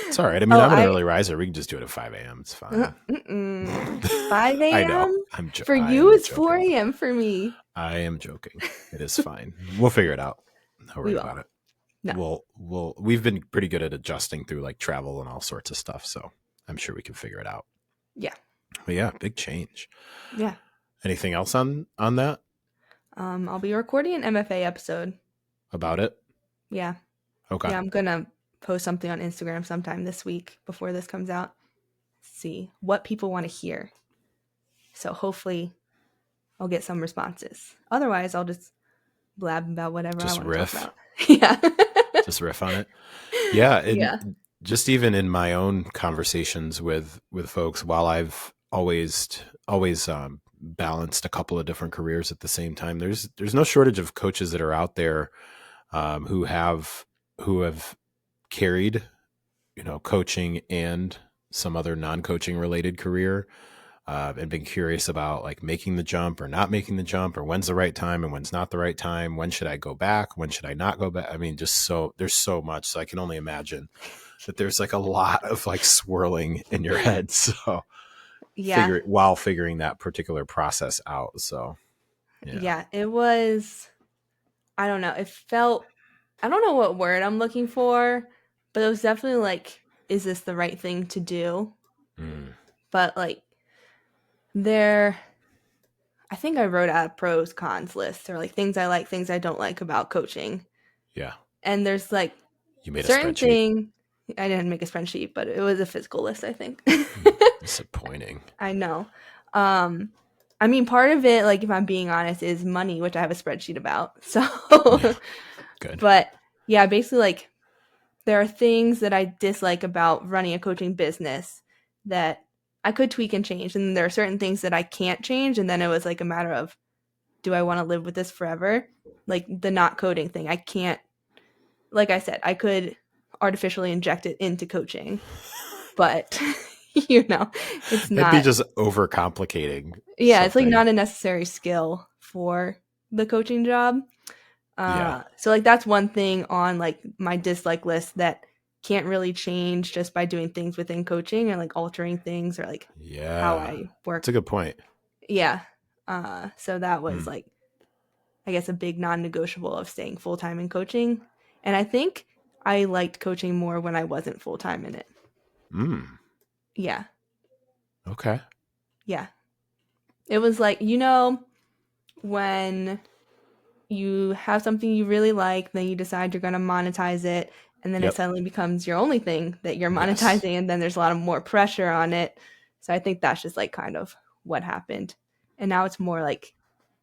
it's all right. I mean, Oh, I'm an I early riser. We can just do it at 5 a.m. It's fine. mm-mm. 5 I know. a.m. For I you am is joking. 4 a.m. for me. I am joking. It is fine. We'll figure it out. Don't We worry will. about it. No. We've been pretty good at adjusting through like travel and all sorts of stuff. So I'm sure we can figure it out. Yeah. But yeah, big change. Yeah. Anything else on that I'll be recording an MFA episode. about it? Yeah. Okay. Yeah, I'm gonna post something on Instagram sometime this week before this comes out. See what people want to hear. So hopefully I'll get some responses. Otherwise, I'll just blab about whatever I Just want to talk riff. about. Yeah. Just riff on it. Yeah, and Yeah. just even in my own conversations with folks, while I've always balanced a couple of different careers at the same time, there's no shortage of coaches that are out there who have carried coaching and some other non-coaching related career and been curious about like making the jump or not making the jump or when's the right time and when's not the right time. When should I go back? When should I not go back? I mean, there's so much. So I can only imagine that there's like a lot of like swirling in your head. So Yeah. figuring that particular process out. So yeah. Yeah. It was, I don't know. It felt, I don't know what word I'm looking for, but it was definitely like, is this the right thing to do? Mm, But like, there, I think I wrote out a pros cons list, or like things I like, things I don't like about coaching. Yeah. And there's like You made a certain spreadsheet. thing. I didn't make a spreadsheet, but it was a physical list, I think. Disappointing. I know. Um, I mean, part of it, like if I'm being honest, is money, which I have a spreadsheet about. So, Yeah. Good. but yeah, basically, like there are things that I dislike about running a coaching business that I could tweak and change, and there are certain things that I can't change. And then it was like a matter of, do I want to live with this forever? Like the not coding thing, I can't. Like I said, I could artificially inject it into coaching, but it's That'd be not. just overcomplicating Yeah, it's like something. not a necessary skill for the coaching job. Yeah. So like that's one thing on like my dislike list that can't really change just by doing things within coaching and like altering things or like how Yeah. I It's a work. good point. Yeah. So that was Mm. like I guess a big non-negotiable of staying full-time in coaching. And I think I liked coaching more when I wasn't full-time in it. Mm. Yeah. Okay. Yeah. It was like, when you have something you really like, then you decide you're going to monetize it, and then it Yep. suddenly becomes your only thing that you're Yes. monetizing, and then there's a lot of more pressure on it. So I think that's just like kind of what happened. And now it's more like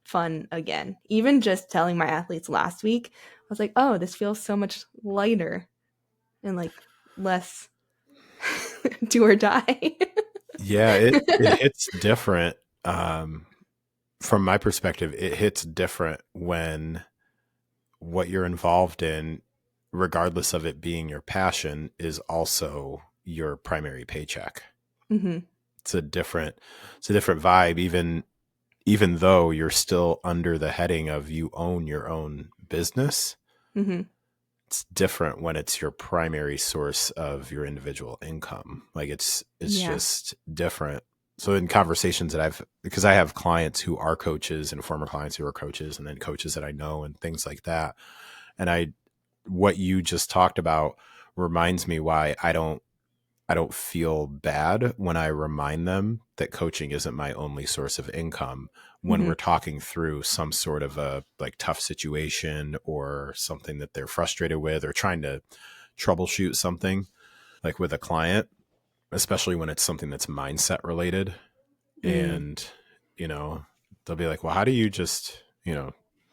fun again. Even just telling my athletes last week, I was like, oh, this feels so much lighter and like less do or die. Yeah, it hits different. From my perspective, it hits different when what you're involved in, regardless of it being your passion, is also your primary paycheck. hmm It's a different vibe, even though you're still under the heading of you own your own business. hmm It's different when it's your primary source of your individual income. Like it's Yeah. just different. So in conversations that because I have clients who are coaches and former clients who are coaches and then coaches that I know and things like that. And what you just talked about reminds me why I don't feel bad when I remind them that coaching isn't my only source of income when hmm we're talking through some sort of a like tough situation or something that they're frustrated with or trying to troubleshoot something like with a client, especially when it's something that's mindset related. mm And, they'll be like, well, how do you just,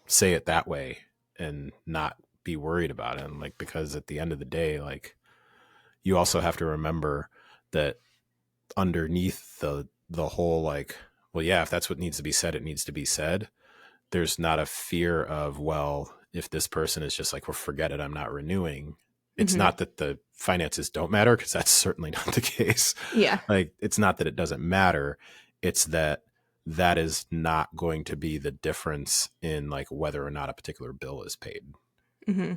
say it that way and not be worried about it? And like, because at the end of the day, like, you also have to remember that underneath the whole like, well, yeah, if that's what needs to be said, it needs to be said. There's not a fear of, well, if this person is just like, well, forget it, I'm not renewing. It's hmm not that the finances don't matter, because that's certainly not the case. Yeah. Like, it's not that it doesn't matter. It's that that is not going to be the difference in like whether or not a particular bill is paid. hmm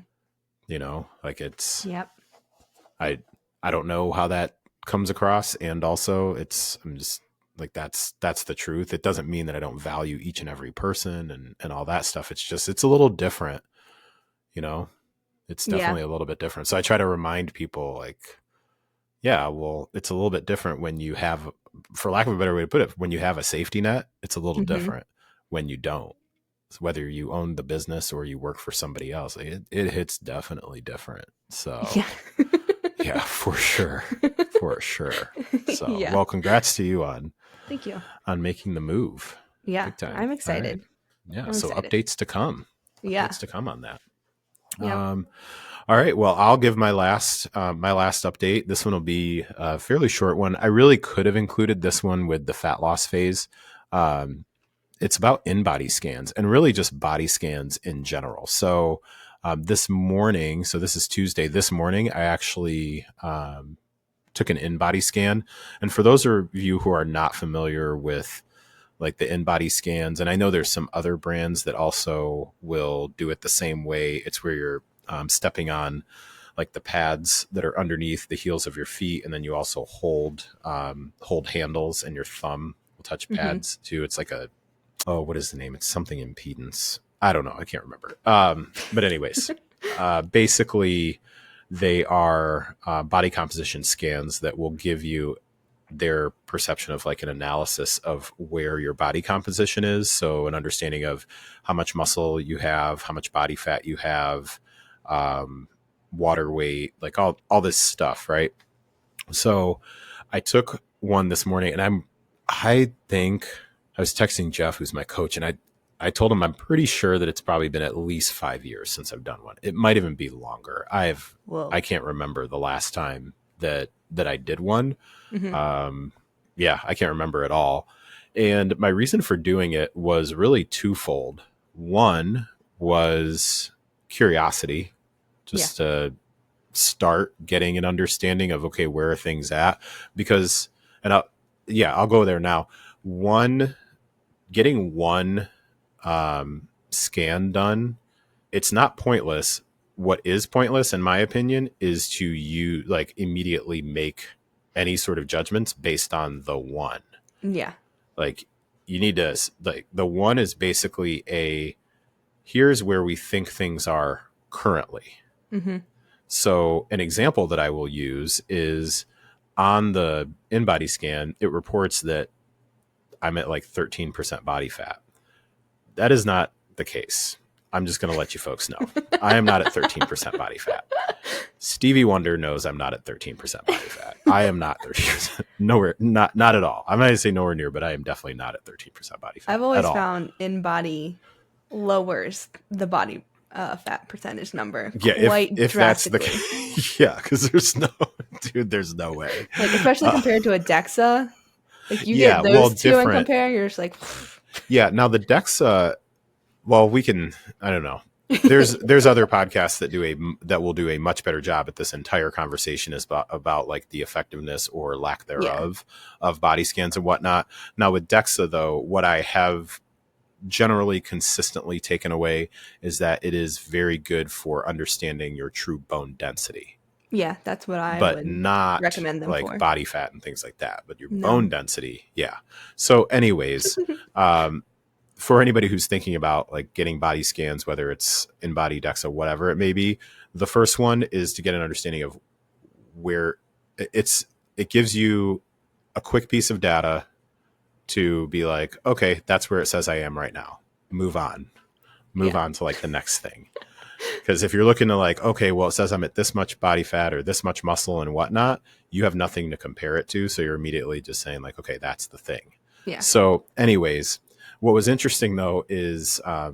Like Yep. I I don't know how that comes across, and also I'm just like, that's the truth. It doesn't mean that I don't value each and every person and all that stuff. It's just it's a little different, you know. It's Yeah. definitely a little bit different. So I try to remind people like, yeah, well, it's a little bit different when you have, for lack of a better way to put it, when you have a safety net. It's a little hmm different when you don't. So whether you own the business or you work for somebody else, like, it hits definitely different. So Yeah. yeah, for sure. For sure. So, Yeah. well, congrats to you Thank you. on making the move. Yeah. Big time. I'm All right. excited. Yeah, I'm so excited. updates to come. Yeah. Updates to come on that. Yep. All right. Well, I'll give my last update. This one will be a fairly short one. I really could have included this one with the fat loss phase. Um, it's about InBody scans and really just body scans in general. So this morning, so this is Tuesday. This morning, I actually took an InBody scan. And for those of you who are not familiar with like the InBody scans, and I know there's some other brands that also will do it the same way. It's where you're stepping on like the pads that are underneath the heels of your feet, and then you also hold handles, and your thumb will touch hmm pads too. It's like what is the name? It's something impedance. I don't know. I can't remember. But anyways, basically they are body composition scans that will give you their perception of like an analysis of where your body composition is. So an understanding of how much muscle you have, how much body fat you have, water weight, like all this stuff, right? So I took one this morning, and I think I was texting Jeff, who's my coach, and I told him I'm pretty sure that it's probably been at least 5 years since I've done one. It might even be longer. Whoa. I can't remember the last time that I did one. Mm-hmm. Yeah, I can't remember at all. And my reason for doing it was really twofold. One was curiosity, Yeah. just to start getting an understanding of, okay, where are things at? Because, and I'll go there now. Getting one scan done, it's not pointless. What is pointless, in my opinion, is to you like immediately make any sort of judgments based on the one. Yeah. Like you need to, like, the one is basically here's where we think things are currently. Mm-hmm. So an example that I will use is on the InBody scan, it reports that I'm at like 13% body fat. That is not the case. I'm just going to let you folks know. I am not at 13% body fat. Stevie Wonder knows I'm not at 13% body fat. I am not 13%. Nowhere, not at all. I'm not going to say nowhere near, but I am definitely not at 13% body fat I've at always all. found InBody lowers the body fat percentage number Yeah, quite if that's the drastically. case, yeah, because there's no way. Like, especially compared to a DEXA. Like, you Yeah, get well, those two and different. compare, you're just like, Yeah, now the DEXA, well, we can, I don't know. There's other podcasts that will do a much better job at this entire conversation is about like the effectiveness or lack yeah. thereof of body scans and whatnot. Now with DEXA though, what I have generally consistently taken away is that it is very good for understanding your true bone density, Yeah, that's what I but would not recommend them like for. body fat and things like that, but your bone No. density. Yeah. So anyways, for anybody who's thinking about like getting body scans, whether it's InBody, DEXA, whatever it may be, the first one is to get an understanding of where it gives you a quick piece of data to be like, okay, that's where it says I am right now. Move on Yeah. to like the next thing. Because if you're looking to like, okay, well, it says I'm at this much body fat or this much muscle and whatnot, you have nothing to compare it to. So you're immediately just saying like, okay, that's the thing. Yeah. So anyways, what was interesting though is, let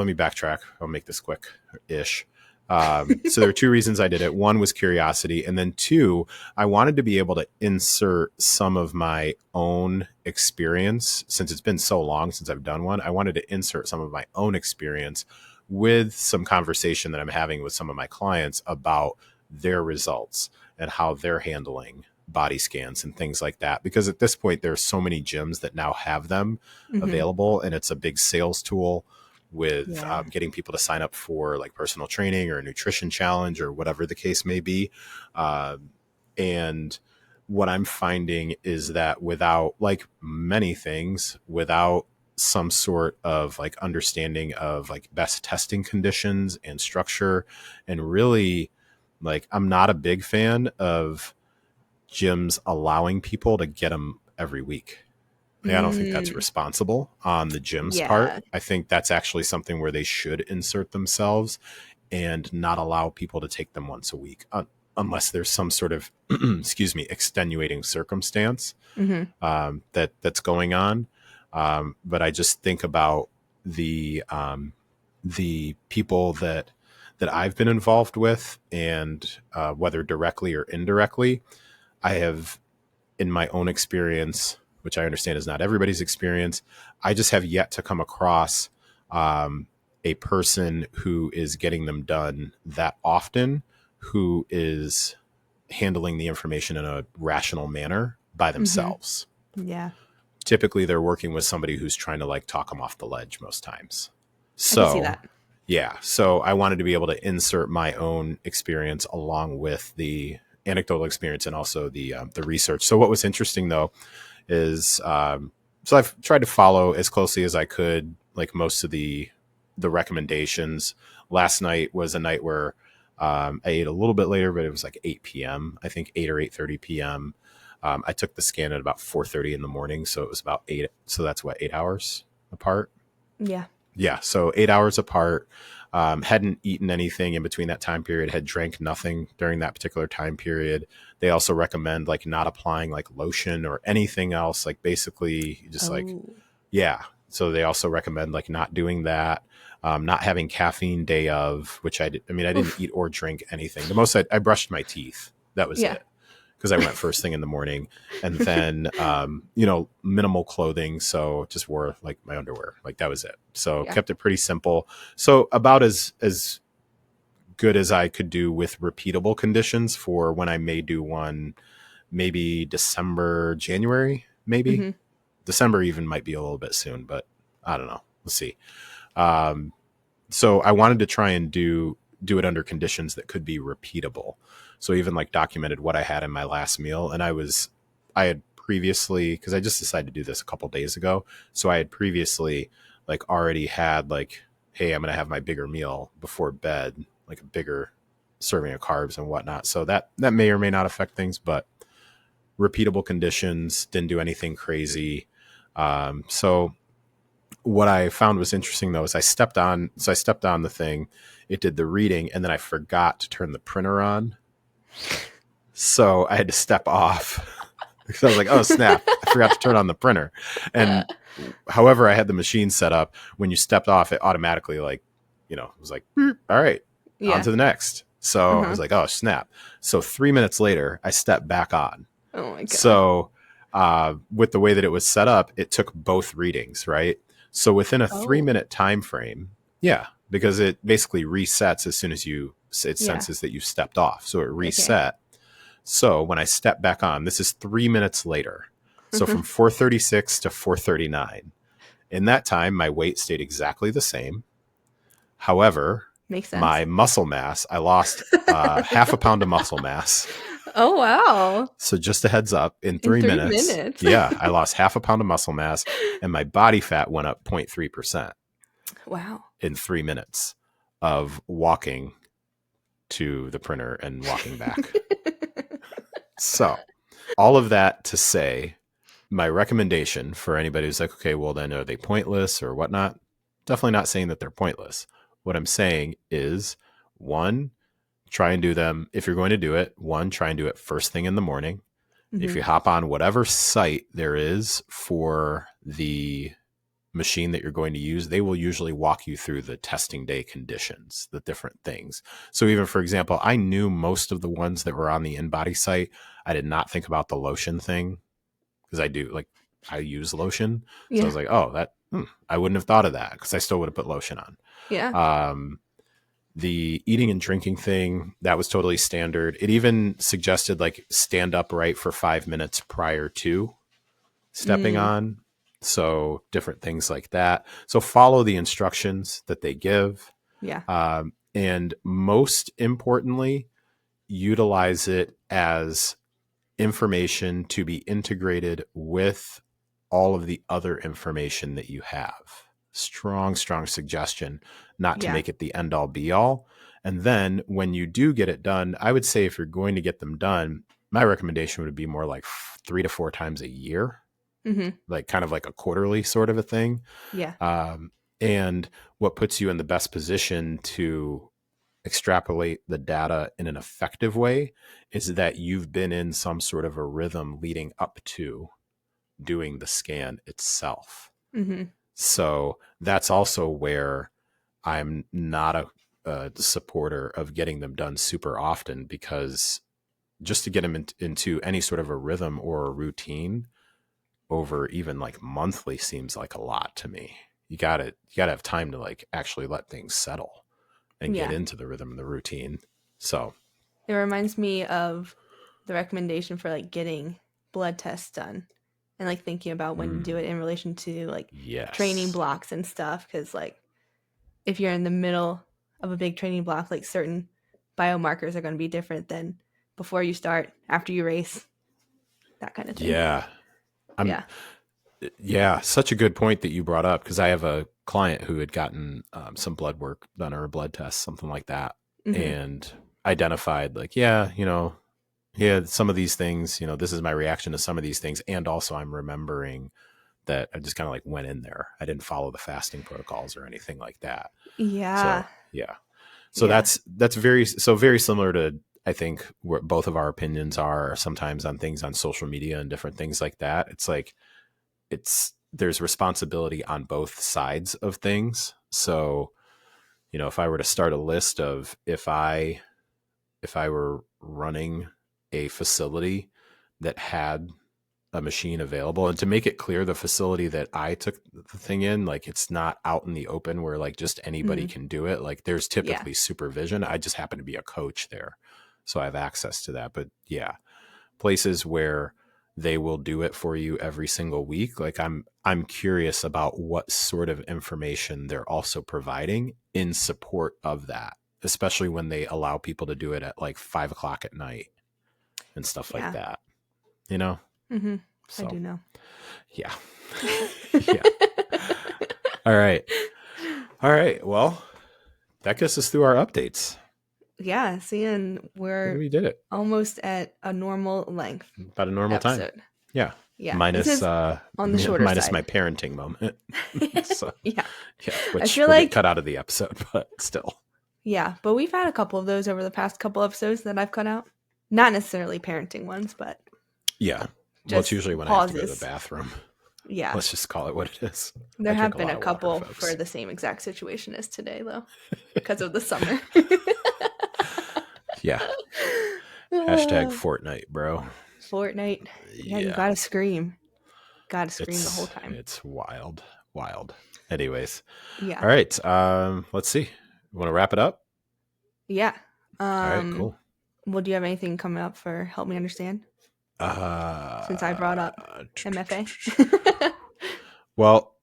me backtrack. I'll make this quick-ish. So there are two reasons I did it. One was curiosity. And then two, I wanted to be able to insert some of my own experience. Since it's been so long since I've done one, I wanted to insert some of my own experience with some conversation that I'm having with some of my clients about their results and how they're handling body scans and things like that. Because at this point, there's so many gyms that now have them available, and it's a big sales tool with Yeah. getting people to sign up for like personal training or a nutrition challenge or whatever the case may be. And what I'm finding is that without, like many things, without some sort of like understanding of like best testing conditions and structure, and really, like, I'm not a big fan of gyms allowing people to get them every week. Like, I don't think that's Mm, responsible on the gym's part. yeah. I think that's actually something where they should insert themselves and not allow people to take them once a week, unless there's some sort of, excuse me, extenuating circumstance Mm-hmm. that's going on. But I just think about the people that I've been involved with, and whether directly or indirectly, I have, in my own experience, which I understand is not everybody's experience, I just have yet to come across a person who is getting them done that often, who is handling the information in a rational manner by Mm-hmm. themselves. Yeah. Typically, they're working with somebody who's trying to like talk them off the ledge most times. I can see So, that. yeah. So I wanted to be able to insert my own experience along with the anecdotal experience and also the research. So what was interesting though is, so I've tried to follow as closely as I could, like most of the recommendations. Last night was a night where I ate a little bit later, but it was like 8 p.m. I think 8 or 8:30 p.m. I took the scan at about 4:30 in the morning. So it was about 8. So that's what, 8 hours apart. Yeah. Yeah. So 8 hours apart. Hadn't eaten anything in between that time period, had drank nothing during that particular time period. They also recommend like not applying like lotion or anything else. Like basically just like, Oh. yeah. So they also recommend like not doing that. Not having caffeine day of, which I did. I mean, I didn't Oof. eat or drink anything. The most I brushed my teeth. That was Yeah. it. Because I went first thing in the morning, and then minimal clothing, so just wore like my underwear, like that was it. So Yeah. kept it pretty simple. So about as good as I could do with repeatable conditions for when I may do one, maybe December, January, maybe Hmm. December even might be a little bit soon, but I don't know. We'll see. Um, so I wanted to try and do it under conditions that could be repeatable. So even like documented what I had in my last meal, and I had previously, because I just decided to do this a couple days ago, so I had previously like already had like, hey, I'm gonna have my bigger meal before bed, like a bigger serving of carbs and whatnot. So that may or may not affect things, but repeatable conditions, didn't do anything crazy. So what I found was interesting though is I stepped on the thing, it did the reading, and then I forgot to turn the printer on. So I had to step off because I was like, oh snap, I forgot to turn on the printer. Uh, And however I had the machine set up, when you stepped off, it automatically like, it was like, all right, on yeah. to the next. So I Uh-huh. was like, oh snap. So 3 minutes later, I stepped back on. Oh my god. So with the way that it was set up, it took both readings, right? So within a three Oh. minute time frame, yeah, because it basically resets as soon as it Yeah. senses that you stepped off. So it Okay. reset. So when I step back on, this is 3 minutes later. So Mhm. from 4:36 to 4:39. In that time, my weight stayed exactly the same. However, Makes sense. my muscle mass, I lost half a pound of muscle mass. Oh wow. So just a heads up, in In three 3 minutes. minutes, yeah, I lost half a pound of muscle mass, and my body fat went up 0.3% Wow. in 3 minutes of walking to the printer and walking back. So all of that to say, my recommendation for anybody who's like, okay, well then are they pointless or whatnot? Definitely not saying that they're pointless. What I'm saying is, one, try and do them. If you're going to do it, one, try and do it first thing in the morning. If Hmm. you hop on whatever site there is for the machine that you're going to use, they will usually walk you through the testing day conditions, the different things. So even for example, I knew most of the ones that were on the InBody site. I did not think about the lotion thing because I use lotion. So I Yeah. was like, oh, I wouldn't have thought of that because I still would have put lotion on. Yeah. Um, the eating and drinking thing, that was totally standard. It even suggested like stand upright for 5 minutes prior to stepping Mm. on. So different things like that. So follow the instructions that they give. Yeah. And most importantly, utilize it as information to be integrated with all of the other information that you have. Strong suggestion not to Yeah. make it the end all be all. And then when you do get it done, I would say if you're going to get them done, my recommendation would be more like 3 to 4 times a year, Hmm. like kind of like a quarterly sort of a thing. Yeah. Um, and what puts you in the best position to extrapolate the data in an effective way is that you've been in some sort of a rhythm leading up to doing the scan itself. Hmm. So that's also where I'm not a supporter of getting them done super often, because just to get them into any sort of a rhythm or a routine over even like monthly seems like a lot to me. You gotta have time to like actually let things settle and get Yeah. into the rhythm and the routine. So It reminds me of the recommendation for like getting blood tests done and like thinking about when to do it in relation to like training yes. blocks and stuff. Cause like if you're in the middle of a big training block, like certain biomarkers are going to be different than before you start, after you race, that kind of thing. Yeah. I'm Yeah. yeah, such a good point that you brought up, because I have a client who had gotten some blood work done or a blood test, something like that, Hmm. and identified like, yeah, yeah, some of these things, this is my reaction to some of these things. And also I'm remembering that I just kind of like went in there. I didn't follow the fasting protocols or anything like that. So Yeah. yeah. So Yeah. that's very similar to, I think, what both of our opinions are sometimes on things on social media and different things like that. It's like, there's responsibility on both sides of things. So, if I were to start a list of, if I were running a facility that had a machine available, and to make it clear, the facility that I took the thing in, like, it's not out in the open where like just anybody Mm, can do it. Like, there's yeah. typically supervision. I just happen to be a coach there, so I have access to that. But yeah, places where they will do it for you every single week, like, I'm curious about what sort of information they're also providing in support of that, especially when they allow people to do it at like 5 o'clock at night and stuff like Yeah. that, you know? Mm-hmm. I So do know. yeah. Yeah. All right. All right. Well, that gets us through our updates. Yeah. Seeing I think we're we did it almost at a normal length about a normal time. episode. Yeah. Yeah. This Minus is on the shorter minus my side. parenting moment. So Yeah. yeah, I which feel will get like, cut out of the episode, but still. yeah, but we've had a couple of those over the past couple episodes that I've cut out. Not necessarily parenting ones, but Yeah. Well, it's just usually when I have to go to the pauses. bathroom. Yeah. Let's just call it what it is. There I drink have a been lot a of water, couple for folks. the same exact situation as today, though, because of the summer. Yeah. Hashtag Fortnite, bro. Fortnite. Yeah, you Yeah. gotta scream. Gotta scream the whole It's time. it's wild. Wild. Anyways. Yeah. All right. Let's see. You want to wrap it up? Yeah. All right, cool. Well, do you have anything coming up for Help Me Understand? Since I brought up MFA. Well,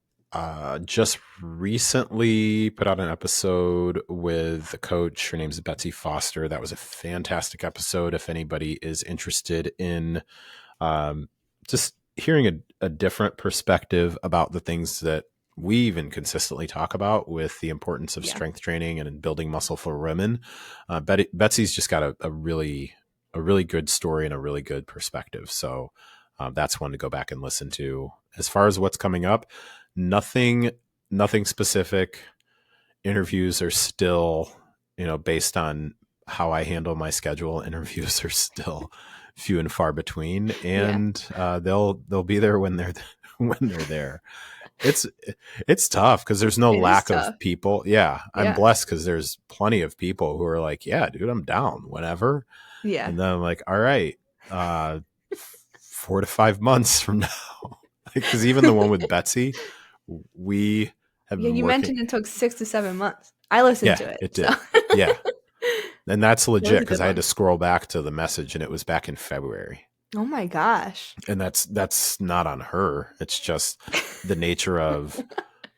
just recently put out an episode with the coach. Her name's Betsy Foster. That was a fantastic episode. If anybody is interested in just hearing a different perspective about the things that we even consistently talk about with the importance of Yeah. strength training and building muscle for women, Betsy's just got a really good story and a really good perspective. So that's one to go back and listen to. As far as what's coming up, nothing specific. Interviews are still, based on how I handle my schedule, interviews are still few and far between, and they'll be there when they're there. It's tough because there's no It is lack tough. of people. Yeah, I'm Yeah. blessed because there's plenty of people who are like, yeah, dude, I'm down whenever. Yeah. And then I'm like, all right, 4 to 5 months from now, because even the one with Betsy, we have Yeah, been you working. mentioned it took 6 to 7 months. I listened Yeah, to it. it So did. Yeah. And that's it was legit a because good I had to one. scroll back to the message and it was back in February. Oh my gosh. And that's not on her. It's just the nature of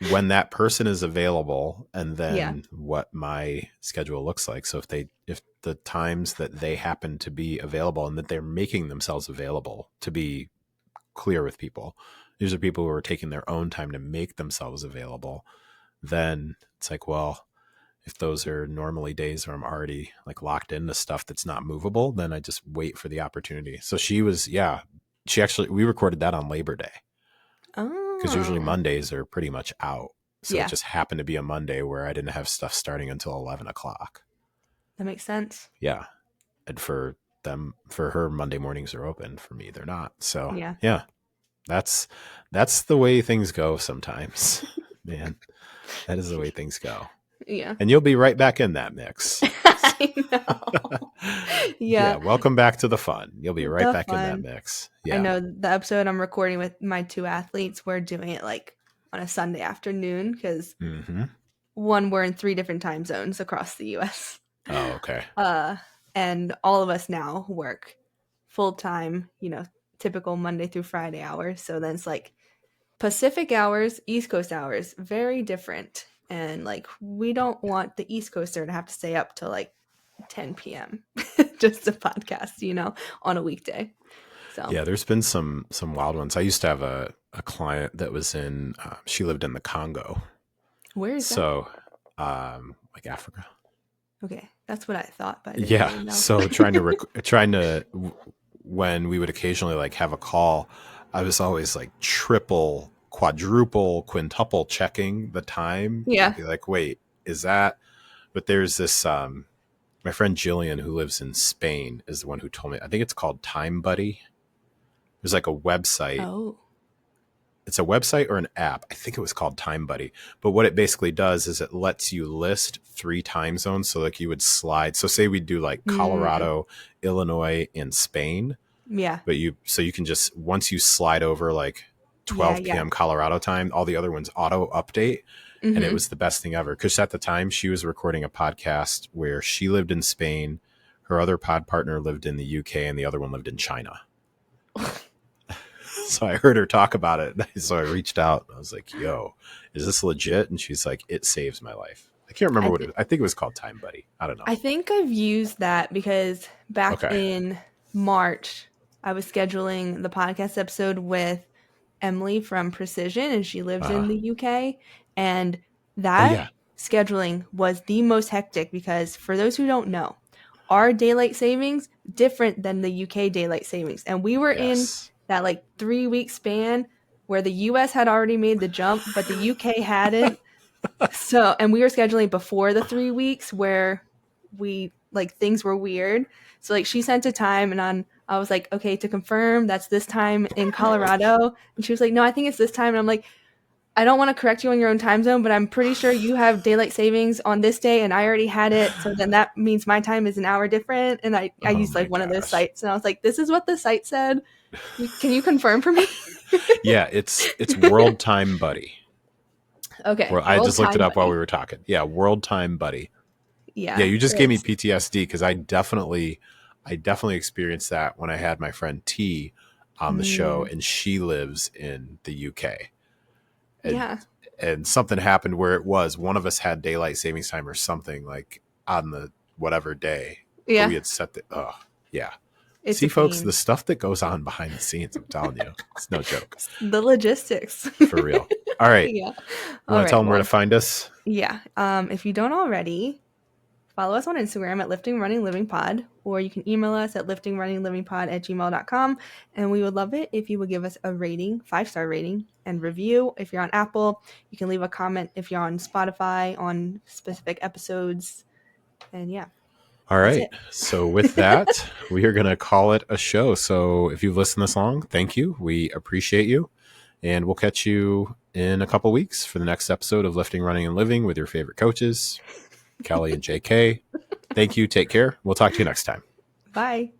when that person is available and Yeah. then what my schedule looks like. So if the times that they happen to be available and that they're making themselves available, to be clear with people, these are people who are taking their own time to make themselves available, then it's like, well, if those are normally days where I'm already like locked into stuff that's not movable, then I just wait for the opportunity. So we recorded that on Labor Day because usually Oh. Mondays are pretty much out. So it Yeah, just happened to be a Monday where I didn't have stuff starting until 11 o'clock. that makes sense. Yeah. And for her, Monday mornings are open. For me, they're not. So Yeah. yeah, that's the way things go sometimes, man. That is the way things go. Yeah. And you'll be right back in that mix. I know. Yeah, Yeah. welcome back to the fun. You'll be right The back in that fun. mix. I Yeah. know the episode I'm recording with my 2 athletes, we're doing it like on a Sunday afternoon because Mm-hmm. one, we're in 3 different time zones across the US. Oh, okay. And all of us now work full time, typical Monday through Friday hours. So then it's like Pacific hours, East Coast hours, very different. And like, we don't want the East Coaster to have to stay up till like 10 p.m. just to podcast, on a weekday. So, Yeah, there's been some wild ones. I used to have a client that was she lived in the Congo. where is that? So, like Africa. Okay, that's what I thought, but I didn't Yeah. really know. So when we would occasionally like have a call, I was always like triple, quadruple, quintuple checking the time to Yeah. be like, wait, is that? But there's this, my friend Jillian who lives in Spain is the one who told me, I think it's called Time Buddy. There's like a website. Oh. It's a website or an app. I think it was called Time Buddy. But what it basically does is it lets you list 3 time zones. So like you would slide. So say we do like Mm, Colorado, Illinois, and Spain. yeah. But you can just, once you slide over like Yeah, 12 yeah. p.m. Colorado time, all the other ones auto update. And it Mhm. was the best thing ever. Because at the time she was recording a podcast where she lived in Spain, her other pod partner lived in the UK, and the other one lived in China. So I heard her talk about it. So I reached out. I was like, yo, is this legit? And she's like, it saves my life. I can't remember I what it th- was. I think it was called Time Buddy. I don't know. I think I've used that because back Okay. in March, I was scheduling the podcast episode with Emily from Precision, and she lives Uh, in the UK. And oh, that yeah. scheduling was the most hectic because, for those who don't know, our daylight savings different than the UK daylight savings, and we were in Yes. that like 3 week span where the US had already made the jump, but the UK hadn't. So, and we were scheduling before the 3 weeks where we like things were weird. So, like, she sent a time, and I was like, okay, to confirm, that's this time in Colorado. And she was like, no, I think it's this time. And I'm like, I don't want to correct you on your own time zone, but I'm pretty sure you have daylight savings on this day, and I already had it. So then that means my time is an hour different. And I Oh used my like one of those gosh. sites, and I was like, this is what the site said. Can you confirm for me? Yeah, it's World Time Buddy. Okay, Well, I World just looked it Time up while Buddy. we were talking. Yeah, World Time Buddy. Yeah, Yeah, you just gave me it's PTSD because I definitely experienced that when I had my friend T on the show, mm, and she lives in the UK. And yeah, and something happened where it was one of us had daylight savings time or something like on the whatever day, but we yeah. had set the yeah. It's See, a folks, the pain. stuff that goes on behind the scenes, I'm telling you, it's no joke. The logistics. For real. All right. Yeah. You All want to tell right. them where to Well, find us? yeah. If you don't already, follow us on Instagram at Lifting Running Living Pod, or you can email us at liftingrunningLivingPod@gmail.com. And we would love it if you would give us a rating, 5-star rating, and review. If you're on Apple, you can leave a comment if you're on Spotify on specific episodes. And yeah, All that's right. it. So with that, we are going to call it a show. So if you've listened this long, thank you. We appreciate you. And we'll catch you in a couple weeks for the next episode of Lifting, Running, and Living with your favorite coaches, Kelly and JK. Thank you. Take care. We'll talk to you next time. Bye.